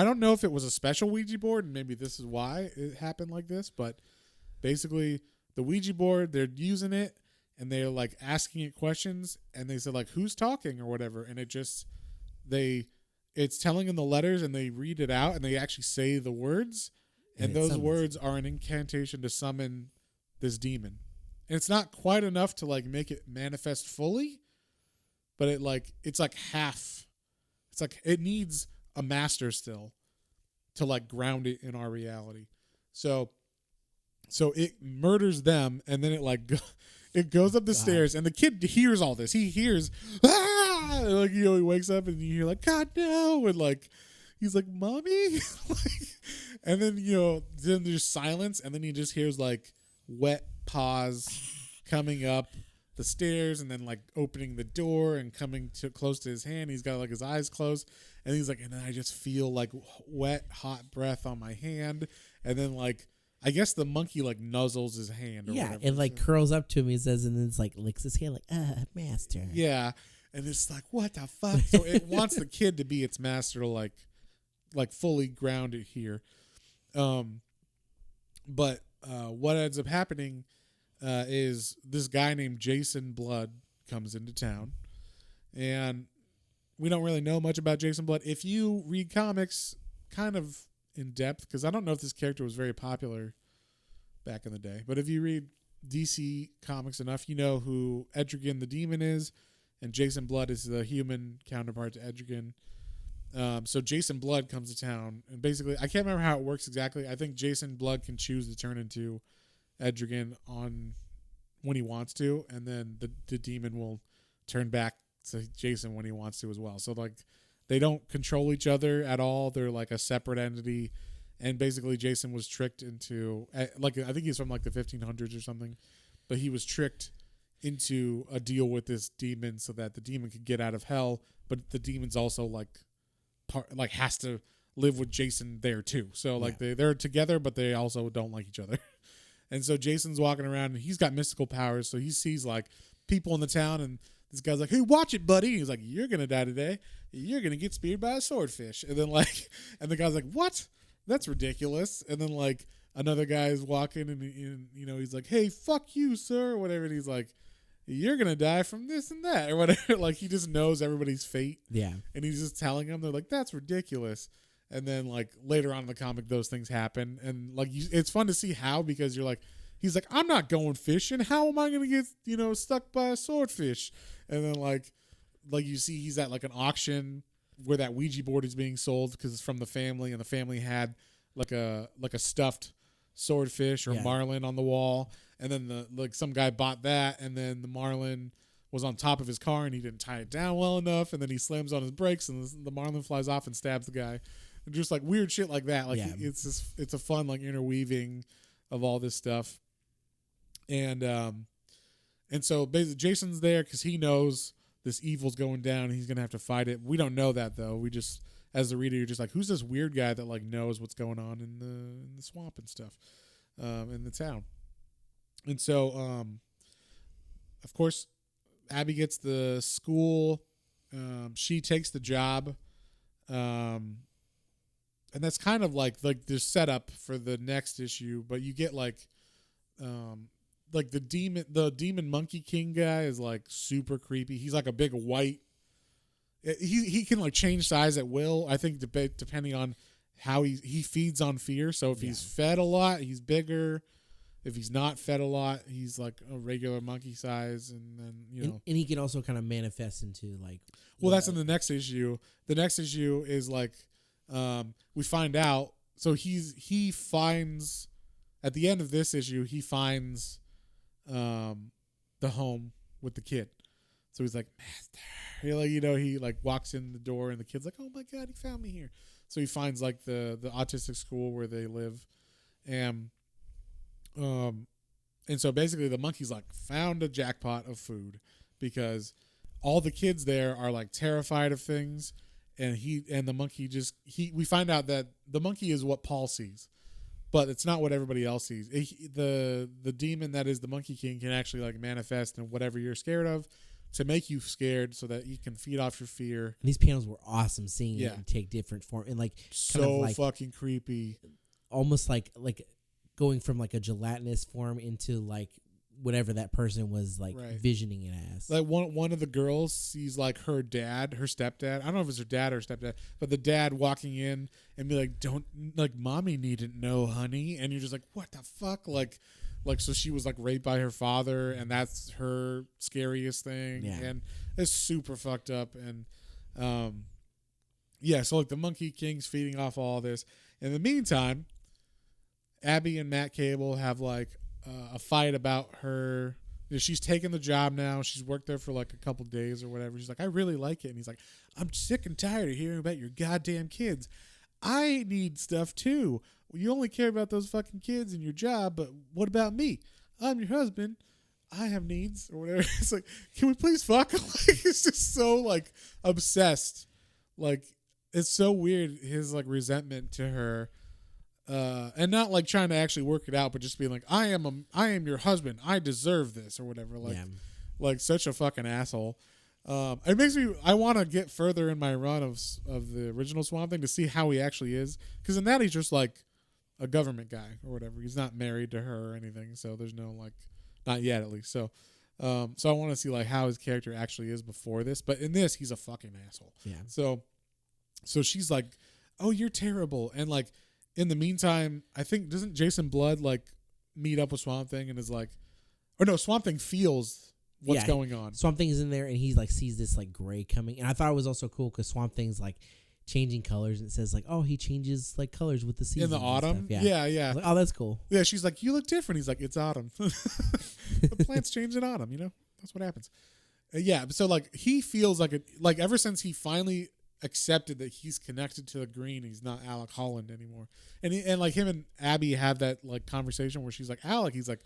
don't know if it was a special Ouija board and maybe this is why it happened like this, but basically the Ouija board, they're using it and they're like asking it questions and they said like, who's talking or whatever. And it's telling them the letters and they read it out and they actually say the words and those words are an incantation to summon this demon. And it's not quite enough to like make it manifest fully, but it's like half. It's like it needs a master still to like ground it in our reality. So it murders them and then it goes up the stairs and the kid hears all this. He hears like he wakes up and you hear like, God no, and like he's like, Mommy. And then then there's silence and then he just hears like wet paws coming up the stairs and then like opening the door and coming close to his hand. He's got like his eyes closed and he's like, and then I just feel like wet hot breath on my hand. And then like I guess the monkey like nuzzles his hand or whatever. It like curls up to him, he says, and then it's like licks his hand like, master. Yeah. And it's like, what the fuck? So it wants the kid to be its master, like fully grounded here. But what ends up happening is this guy named Jason Blood comes into town, and we don't really know much about Jason Blood. If you read comics kind of in depth, because I don't know if this character was very popular back in the day, but if you read DC comics enough, you know who Etrigan the Demon is, and Jason Blood is the human counterpart to Etrigan. So Jason Blood comes to town, and basically, I can't remember how it works exactly. I think Jason Blood can choose to turn into Etrigan on when he wants to, and then the demon will turn back to Jason when he wants to as well. So like, they don't control each other at all. They're like a separate entity. And basically, Jason was tricked into, like, I think he's from like the 1500s or something, but he was tricked into a deal with this demon so that the demon could get out of hell. But the demon's also like has to live with Jason there too. So like they're together, but they also don't like each other. And so Jason's walking around and he's got mystical powers. So he sees like people in the town, and this guy's like, "Hey, watch it, buddy." And he's like, "You're gonna die today. You're gonna get speared by a swordfish." And then like, and the guy's like, "What? That's ridiculous." And then like another guy's walking, and you know, he's like, "Hey, fuck you, sir," or whatever. And he's like, "You're gonna die from this and that," or whatever. Like, he just knows everybody's fate. Yeah. And he's just telling them. They're like, "That's ridiculous." And then like later on in the comic, those things happen, and like it's fun to see how, because you're like, he's like, "I'm not going fishing. How am I gonna get stuck by a swordfish?" And then like you see he's at like an auction where that Ouija board is being sold because it's from the family, and the family had like a stuffed swordfish or marlin on the wall, and then some guy bought that, and then the marlin was on top of his car and he didn't tie it down well enough, and then he slams on his brakes and the marlin flies off and stabs the guy, and just like weird shit like that. Like it's a fun like interweaving of all this stuff, and so basically Jason's there because he knows this evil's going down and he's gonna have to fight it. We don't know that though. We just, as the reader, you're just like, who's this weird guy that like knows what's going on in the swamp and stuff, in the town. And so, of course, Abby gets the school. She takes the job, and that's kind of like the setup for the next issue. But you get like the demon Monkey King guy is like super creepy. He's like a big white. He can like change size at will. I think depending on how he feeds on fear. So if he's fed a lot, he's bigger. If he's not fed a lot, he's like a regular monkey size, and then and he can also kind of manifest into like. Well, that's in the next issue. The next issue is like, we find out. So he finds at the end of this issue, he finds the home with the kid. So he's like, "Master," he like walks in the door, and the kid's like, "Oh my God, he found me here." So he finds like the autistic school where they live, and so basically the monkey's like found a jackpot of food, because all the kids there are like terrified of things, and the monkey we find out that the monkey is what Paul sees, but it's not what everybody else sees. The demon that is the Monkey King can actually like manifest in whatever you're scared of to make you scared, so that you can feed off your fear. And these panels were awesome, seeing it take different form, and like so kind of like, fucking creepy, almost like going from like a gelatinous form into like whatever that person was like visioning it as. Like one of the girls sees like her stepdad. I don't know if it's her dad or stepdad, but the dad walking in and be like, "Don't, like, mommy needn't know, honey." And you're just like, what the fuck? Like so she was like raped by her father, and that's her scariest thing. Yeah. And it's super fucked up. And so like the Monkey King's feeding off all this. In the meantime, Abby and Matt Cable have like a fight about her. She's taken the job now. She's worked there for like a couple days or whatever. She's like, "I really like it." And he's like, "I'm sick and tired of hearing about your goddamn kids. I need stuff too. You only care about those fucking kids and your job, but what about me? I'm your husband. I have needs," or whatever. It's like, can we please fuck? Like, it's just so like obsessed. Like, it's so weird, his like resentment to her. And not like trying to actually work it out, but just being like, I am your husband. I deserve this," or whatever. Like, like such a fucking asshole. It makes me, I want to get further in my run of the original Swamp Thing to see how he actually is. Because in that, he's just like a government guy or whatever. He's not married to her or anything, so there's no like, not yet at least. So I want to see like how his character actually is before this. But in this, he's a fucking asshole. Yeah. So she's like, "Oh, you're terrible," and like in the meantime, I think doesn't Jason Blood like meet up with Swamp Thing and is like, or no, Swamp Thing feels what's going on. Swamp Thing is in there and he like sees this like gray coming, and I thought it was also cool because Swamp Thing's like changing colors and it says like, oh, he changes like colors with the seasons in the autumn. Yeah. I was like, oh, that's cool. Yeah, she's like, you look different. He's like, it's autumn. The plants change in autumn. That's what happens. Yeah, so like he feels like like ever since he finally accepted that he's connected to the green, he's not Alec Holland anymore. And like him and Abby have that like conversation where she's like, Alec, he's like,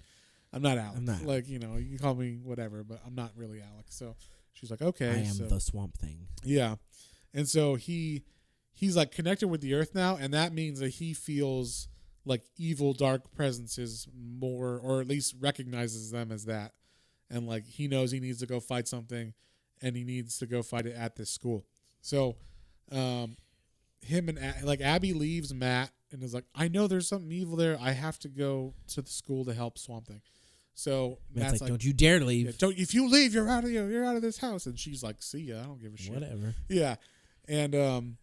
I'm not Alec. I'm not. Like, you can call me whatever, but I'm not really Alec. So she's like, okay. I am the Swamp Thing. Yeah. And so he's like connected with the earth now, and that means that he feels like evil dark presences more, or at least recognizes them as that. And like he knows he needs to go fight something, and he needs to go fight it at this school. So him and like Abby leaves Matt and is like, I know there's something evil there. I have to go to the school to help Swamp Thing. So Matt's like, don't you dare leave. Yeah, if you leave, you're out of this house. And she's like, see ya, I don't give a shit. Whatever. Yeah. And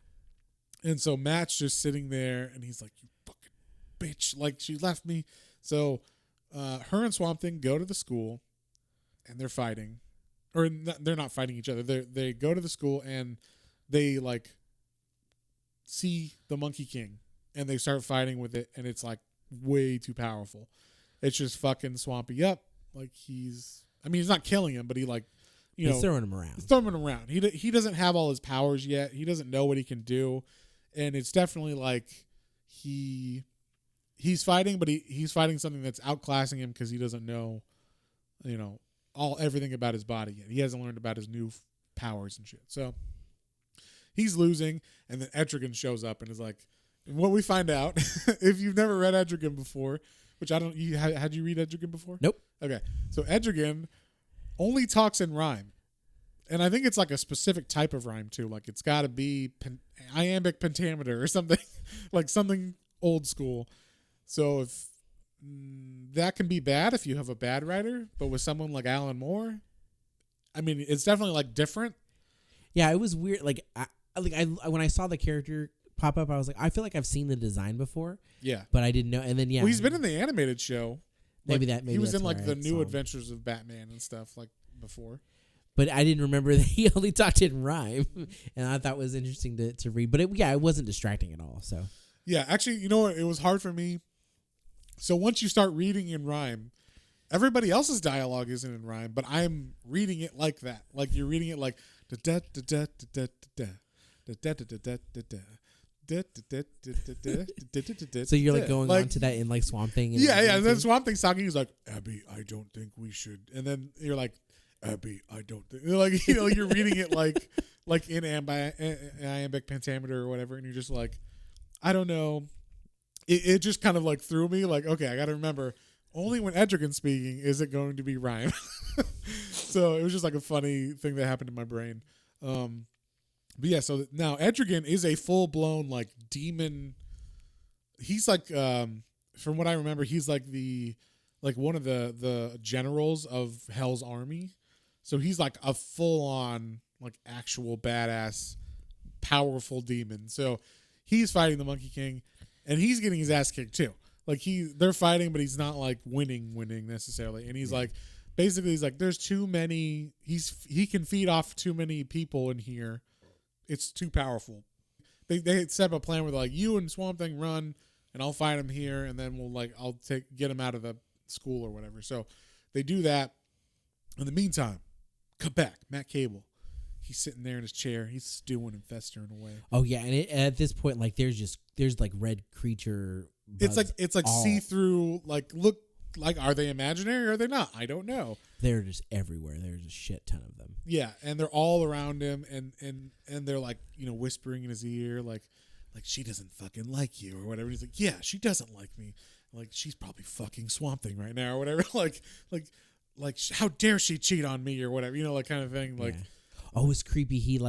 so Matt's just sitting there and he's like, you fucking bitch. Like she left me. So her and Swamp Thing go to the school and they're fighting. Or they're not fighting each other. They go to the school and they like see the Monkey King and they start fighting with it, and it's like way too powerful. It's just fucking Swampy up. Like he's not killing him, but he like, he's throwing him around. He's throwing him around. He doesn't have all his powers yet. He doesn't know what he can do, and it's definitely like he's fighting, but he's fighting something that's outclassing him because he doesn't know, everything about his body yet. He hasn't learned about his new powers and shit. So he's losing, and then Etrigan shows up and is like, what we find out, if you've never read Etrigan before, which I don't, had you read Etrigan before? Nope. Okay. So Etrigan only talks in rhyme. And I think it's like a specific type of rhyme too. Like it's got to be iambic pentameter or something, like something old school. So if that can be bad if you have a bad writer, but with someone like Alan Moore, it's definitely like different. Yeah, it was weird. Like I when I saw the character pop up, I was like, I feel like I've seen the design before. Yeah, but I didn't know. And then well, he's been in the animated show. Maybe he was in like the New Adventures of Batman and stuff like before. But I didn't remember that he only talked in rhyme, and I thought it was interesting to read. But it wasn't distracting at all. So yeah, actually, you know what? It was hard for me. So once you start reading in rhyme, everybody else's dialogue isn't in rhyme, but I'm reading it like that. Like you're reading it like da da da da da da da da da da da da. So you're like going on to that in like Swamp Thing. And then Swamp Thing's talking. He's like, Abby, I don't think we should. And then you're like, Abby, I don't think. Like you're reading it like in iambic pentameter or whatever, and you're just like, I don't know. It just kind of like threw me. Like, okay, I got to remember. Only when Etrigan's speaking is it going to be rhyme. So it was just like a funny thing that happened in my brain. But yeah, so now Etrigan is a full-blown like demon. He's like, from what I remember, he's like one of the generals of Hell's army. So he's like a full-on like actual badass, powerful demon. So he's fighting the Monkey King, and he's getting his ass kicked too. Like they're fighting, but he's not like winning necessarily. And he's like, basically, he's like, there's too many. He can feed off too many people in here. It's too powerful. They set up a plan where they're like, you and Swamp Thing run, and I'll fight him here, and then I'll get him out of the school or whatever. So they do that. In the meantime, cut back, Matt Cable. He's sitting there in his chair. He's stewing and festering away. Oh yeah, and at this point, like there's like red creature. It's like see through. Like look, like are they imaginary or are they not? I don't know. They're just everywhere. There's a shit ton of them. Yeah, and they're all around him, and they're like whispering in his ear, like she doesn't fucking like you or whatever. He's like, yeah, she doesn't like me. Like she's probably fucking Swamp Thing right now or whatever. like how dare she cheat on me or whatever, like kind of thing. Like, oh, it's creepy. He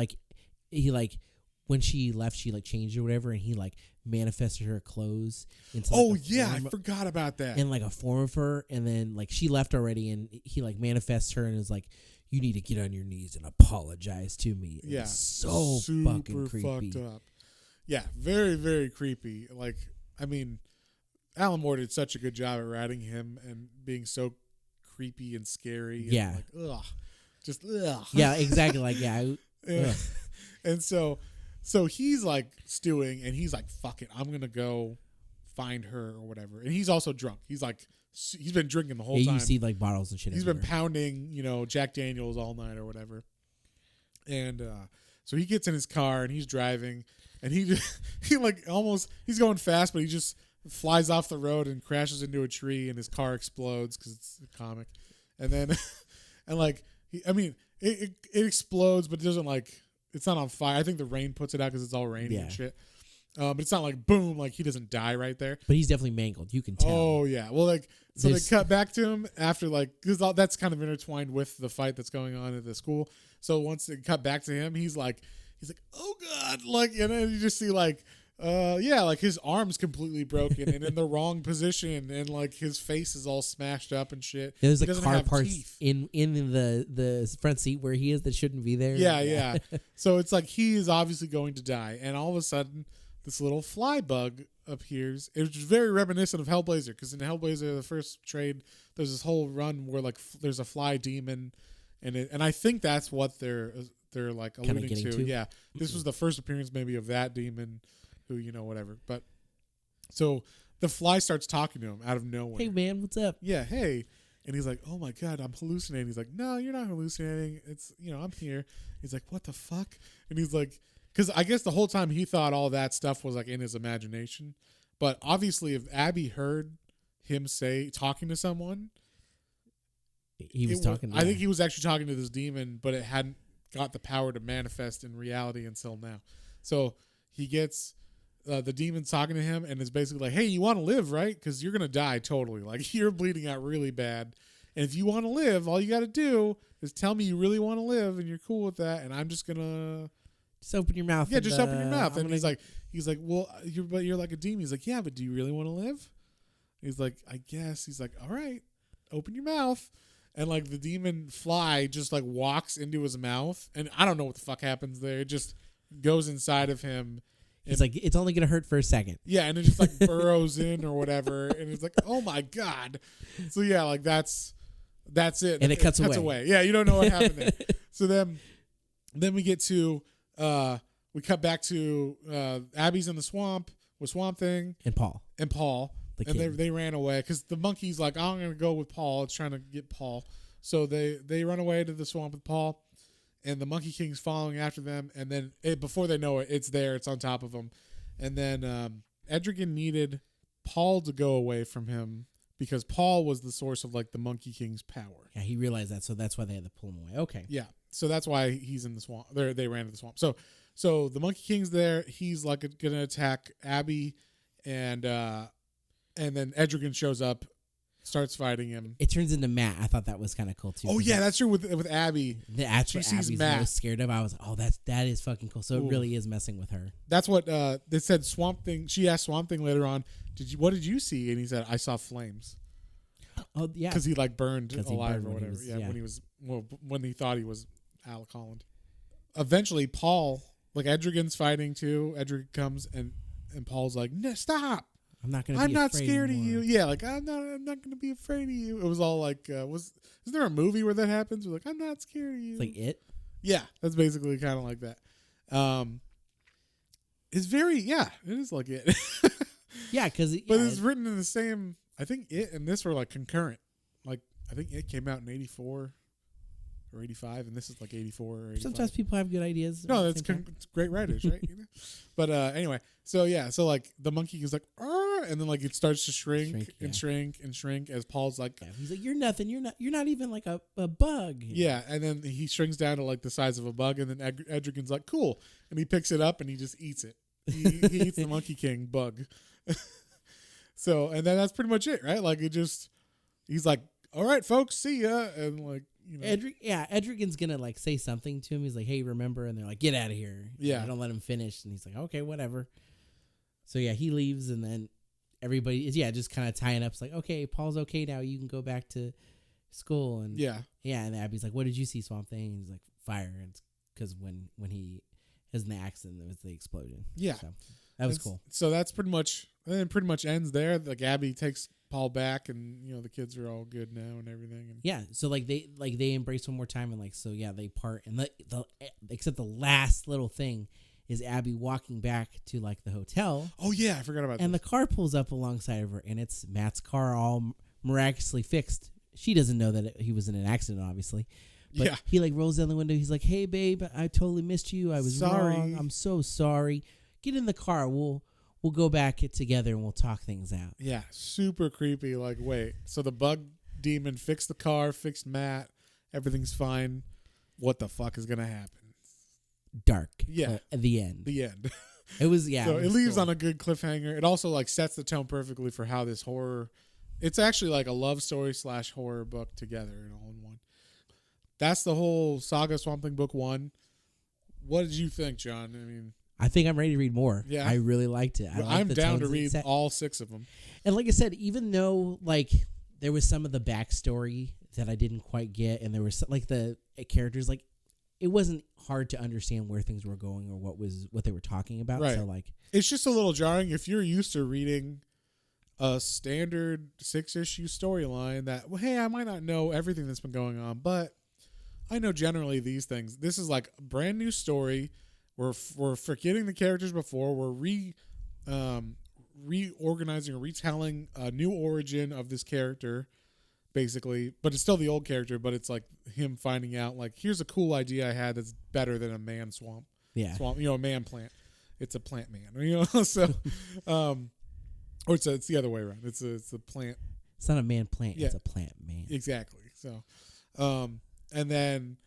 when she left, she like changed or whatever, and he like manifested her clothes into Oh like, yeah, I forgot about that. in like a form of her, and then like she left already, and he like manifests her and is like, "You need to get on your knees and apologize to me." Yeah, so super fucking creepy. fucked up. Yeah, very very creepy. Like, I mean, Alan Moore did such a good job at writing him and being so creepy and scary. And Yeah. like, ugh, just ugh. Yeah, exactly. Like, yeah. Yeah. And so he's like stewing, and he's like, "Fuck it, I'm gonna go find her or whatever." And he's also drunk. He's like, he's been drinking the whole Yeah, time. you see like bottles and shit. He's everywhere. been pounding, Jack Daniels all night or whatever. And so he gets in his car and he's driving, and he like almost, he's going fast, but he just flies off the road and crashes into a tree, and his car explodes because it's a comic. And then, and like, it explodes, but it doesn't like, it's not on fire. I think the rain puts it out because it's all rainy and shit. But it's not like boom, like he doesn't die right there. But he's definitely mangled. You can tell. Oh yeah. Well, like, so they cut back to him after, like, because that's kind of intertwined with the fight that's going on at the school. So once they cut back to him, he's like, oh god, like, and then you just see like, like his arm's completely broken and in the wrong position, and like his face is all smashed up and shit. There's like car parts in the front seat where he is that shouldn't be there. Yeah. So it's like he is obviously going to die, and all of a sudden this little fly bug appears. It was very reminiscent of Hellblazer, because in Hellblazer, the first trade, there's this whole run where like there's a fly demon, and I think that's what they're like alluding to. Yeah, this was the first appearance maybe of that demon, who whatever. But so the fly starts talking to him out of nowhere. Hey man, what's up? Yeah, hey. And he's like, "Oh my god, I'm hallucinating." He's like, "No, you're not hallucinating. It's I'm here." He's like, "What the fuck?" And he's like, because I guess the whole time he thought all that stuff was like in his imagination, but obviously if Abby heard him talking to someone, he was talking. I think he was actually talking to this demon, but it hadn't got the power to manifest in reality until now. So he gets the demon talking to him, and is basically like, "Hey, you want to live, right? Because you're gonna die totally. Like, you're bleeding out really bad, and if you want to live, all you got to do is tell me you really want to live, and you're cool with that, and I'm just gonna." Just open your mouth. Yeah, just open your mouth. And he's like, "Well, you're like a demon." He's like, "Yeah, but do you really want to live?" He's like, "I guess." He's like, "All right, open your mouth." And like the demon fly just like walks into his mouth, and I don't know what the fuck happens there. It just goes inside of him. He's like, "It's only gonna hurt for a second." Yeah, and it just like burrows in or whatever, and it's like, "Oh my god!" So yeah, like that's it. And it cuts away. Yeah, you don't know what happened there. So then we get to. We cut back to Abby's in the swamp with Swamp Thing and Paul, and they ran away because the monkey's like, "I'm gonna go with Paul." It's trying to get Paul, so they run away to the swamp with Paul, and the Monkey King's following after them. And then before they know it, it's there, it's on top of them, and then Etrigan needed Paul to go away from him because Paul was the source of like the Monkey King's power. Yeah, he realized that, so that's why they had to pull him away. Okay. Yeah. So that's why he's in the swamp. They ran to the swamp. So the Monkey King's there. He's like gonna attack Abby, and then Etrigan shows up, starts fighting him. It turns into Matt. I thought that was kind of cool too. Oh yeah, that's true with Abby. That's what Abby's Matt. most scared of. I was like, oh, that is fucking cool. So it really is messing with her. That's what they said. Swamp Thing. She asked Swamp Thing later on, "What did you see?" And he said, "I saw flames." Oh yeah, because he like burned alive or whatever. When he thought he was Alec Holland. Eventually, Paul, like Etrigan's fighting too. Etrigan comes and Paul's like, "No, stop! I'm not scared anymore. of you." Yeah, like I'm not gonna be afraid of you. It was all like, is there a movie where that happens? We're like, "I'm not scared of you." It's like It. Yeah, that's basically kind of like that. It's it is like It. Yeah, because but it's written in the same. I think It and this were like concurrent. Like I think It came out in 84 or 85, and this is like 84 or 85. Sometimes people have good ideas. No, it's great writers, right? But anyway, so like the monkey is like, "Arr!" And then like it starts to shrink as Paul's like, he's like, "You're nothing. You're not even like a bug." Yeah, and then he shrinks down to like the size of a bug, and then Etrigan's like, "Cool," and he picks it up and he just eats it. He eats the Monkey King bug. So, and then that's pretty much it, right? Like he's like, "All right, folks, see ya," and like, Edrigan's gonna like say something to him. He's like, "Hey, remember?" And they're like, "Get out of here!" Yeah, they don't let him finish, and he's like, "Okay, whatever." So yeah, he leaves, and then everybody is just kind of tying up. It's like, "Okay, Paul's okay now. You can go back to school." And and Abby's like, "What did you see, Swamp Thing?" And he's like, "Fire." And it's because when he was in the accident, there was the explosion. Yeah, so that was cool. So that's pretty much ends there. Like Abby takes Paul back, and the kids are all good now and everything. And so they embrace one more time, and they part, and the except the last little thing is Abby walking back to like the hotel. Oh yeah, I forgot about that. And the car pulls up alongside of her, and it's Matt's car, all miraculously fixed. She doesn't know that he was in an accident, obviously. But he like rolls down the window. He's like, "Hey babe, I totally missed you. I was wrong. I'm so sorry. Get in the car. We'll go back together and we'll talk things out." Yeah, super creepy. Like, wait, so the bug demon fixed the car, fixed Matt, everything's fine. What the fuck is gonna happen? Dark. Yeah. At the end. It was So it leaves on a good cliffhanger. It also like sets the tone perfectly for how this horror. It's actually like a love story / horror book together in all in one. That's the whole Saga Swamp Thing book 1. What did you think, John? I mean, I think I'm ready to read more. Yeah, I really liked it. I'm down to read all 6 of them. And like I said, even though like there was some of the backstory that I didn't quite get, and there was like the characters, like it wasn't hard to understand where things were going or what they were talking about. Right. So like it's just a little jarring if you're used to reading a standard 6-issue storyline that, well, hey, I might not know everything that's been going on, but I know generally these things. This is like a brand new story. We're forgetting the characters before. We're reorganizing or retelling a new origin of this character, basically. But it's still the old character, but it's like him finding out, like, here's a cool idea I had that's better than a man swamp. Yeah. Swamp, a man plant. It's a plant man, so, or it's the other way around. It's a plant. It's not a man plant. Yeah. It's a plant man. Exactly. So, and then,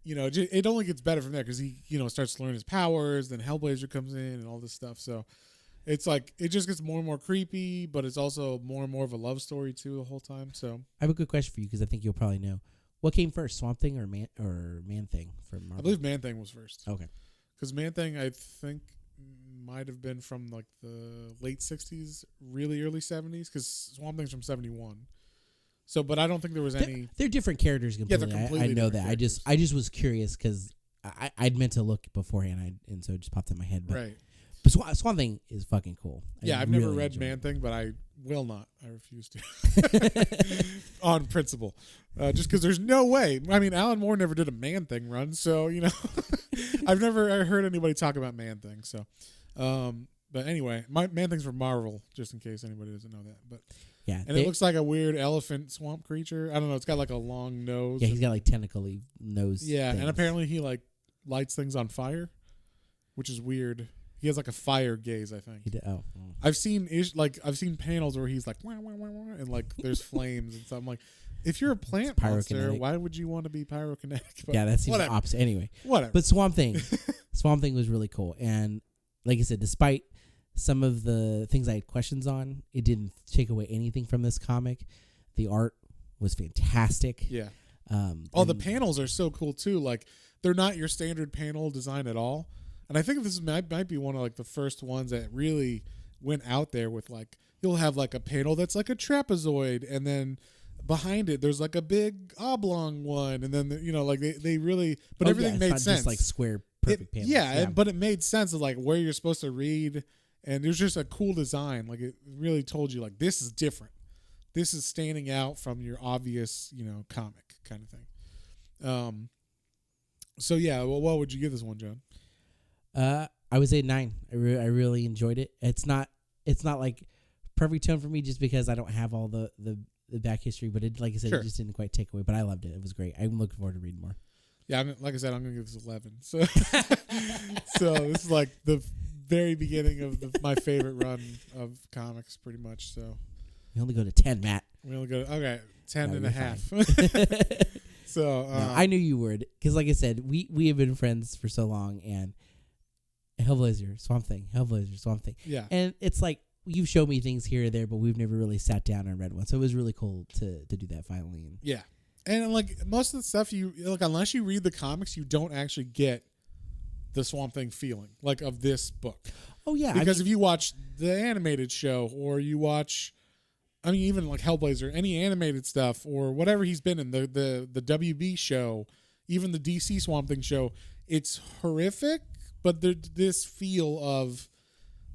it only gets better from there because he, starts to learn his powers. Then Hellblazer comes in and all this stuff. So it's like it just gets more and more creepy, but it's also more and more of a love story too the whole time. So I have a good question for you because I think you'll probably know. What came first, Swamp Thing or Man Thing from Marvel? I believe Man Thing was first. Okay. Because Man Thing, I think, might have been from like the late 60s, really early 70s. Because Swamp Thing's from 71. So, but I don't think there was any. They're different characters completely. Yeah, they're completely I know that. Characters. I just was curious because I'd meant to look beforehand, and so it just popped in my head. But, right. But Swamp Thing is fucking cool. I've never read Man Thing, but I will not. I refuse to. On principle. Just because there's no way. I mean, Alan Moore never did a Man Thing run, so, I've never heard anybody talk about Man Thing. So, but anyway, Man Thing's from Marvel, just in case anybody doesn't know that. But yeah, and it looks like a weird elephant swamp creature. I don't know. It's got like a long nose. Yeah, he's got like tentacly nose. Yeah, things. And apparently he like lights things on fire, which is weird. He has like a fire gaze, I think. I've seen panels where he's like wah, wah, wah, wah, and like there's flames and stuff. I'm like, if you're a plant monster, why would you want to be pyrokinetic? But yeah, that seems opposite. Anyway, whatever. But Swamp Thing was really cool, and like I said, despite some of the things I had questions on, it didn't take away anything from this comic. The art was fantastic. Yeah. The panels are so cool too. Like they're not your standard panel design at all. And I think this might be one of like the first ones that really went out there with like you'll have like a panel that's like a trapezoid, and then behind it there's like a big oblong one, and then like they really everything made sense. Just like square perfect panels. Yeah, but it made sense of like where you're supposed to read. And there's just a cool design. Like it really told you like this is different. This is standing out from your obvious, comic kind of thing. So yeah, well, what would you give this one, John? I would say 9. I really enjoyed it. It's not like perfect tone for me just because I don't have all the back history, but it, like I said, It just didn't quite take away. But I loved it. It was great. I'm looking forward to reading more. Yeah, like I said, I'm gonna give this 11. So, so this is like the very beginning of my favorite run of comics, pretty much. So we only go to 10, Matt. We only go to 10 and a half. So no, I knew you would, because like I said, we have been friends for so long, and Hellblazer, Swamp Thing, Hellblazer, Swamp Thing. Yeah, and it's like you've shown me things here or there, but we've never really sat down and read one. So it was really cool to do that finally. And yeah, And like most of the stuff you like, unless you read the comics, you don't actually get the Swamp Thing feeling like of this book. Oh yeah, Because if you watch the animated show or you watch, I mean, even like Hellblazer, any animated stuff or whatever he's been in, the WB show, even the DC Swamp Thing show, it's horrific, but there's this feel of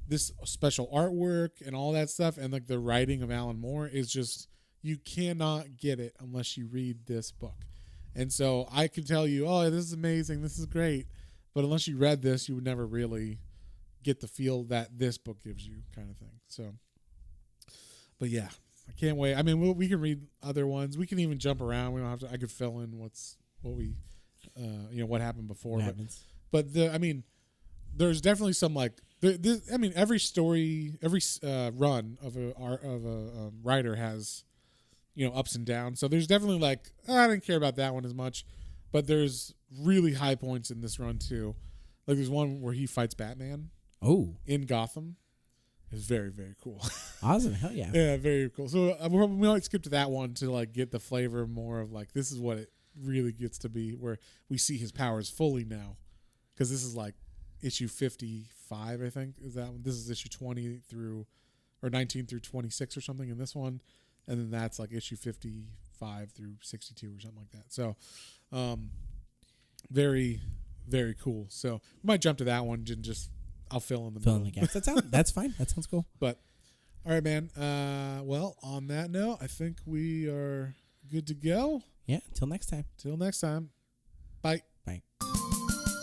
this special artwork and all that stuff, and like the writing of Alan Moore is just, you cannot get it unless you read this book. And so I could tell you, oh, this is amazing, this is great, but unless you read this, you would never really get the feel that this book gives you, kind of thing. So, but yeah, I can't wait. I mean, we can read other ones. We can even jump around. We don't have to. I could fill in what happened before. But there's definitely some like. Every story, every run of a writer has, ups and downs. So there's definitely like, I didn't care about that one as much, but there's really high points in this run too. Like there's one where he fights Batman. Oh, in Gotham. It's very, very cool. Awesome. Hell yeah. Yeah, very cool. So we might skip to that one to like get the flavor more of like, this is what it really gets to be, where we see his powers fully now. Because this is like issue 55, I think. Is that one? This is issue 20 through, or 19 through 26 or something in this one. And then that's like issue 55 through 62 or something like that. So, very, very cool. So we might jump to that one and just, I'll fill in the gaps. That's fine. That sounds cool. But all right, man. Well, on that note, I think we are good to go. Yeah. Until next time. Till next time. Bye. Bye.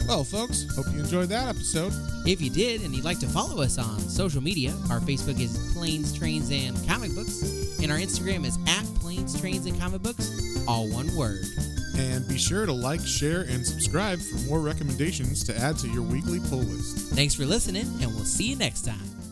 Well, folks, hope you enjoyed that episode. If you did and you'd like to follow us on social media, our Facebook is Planes, Trains, and Comic Books, and our Instagram is @Planes, Trains, and Comic Books, all one word. And be sure to like, share, and subscribe for more recommendations to add to your weekly pull list. Thanks for listening, and we'll see you next time.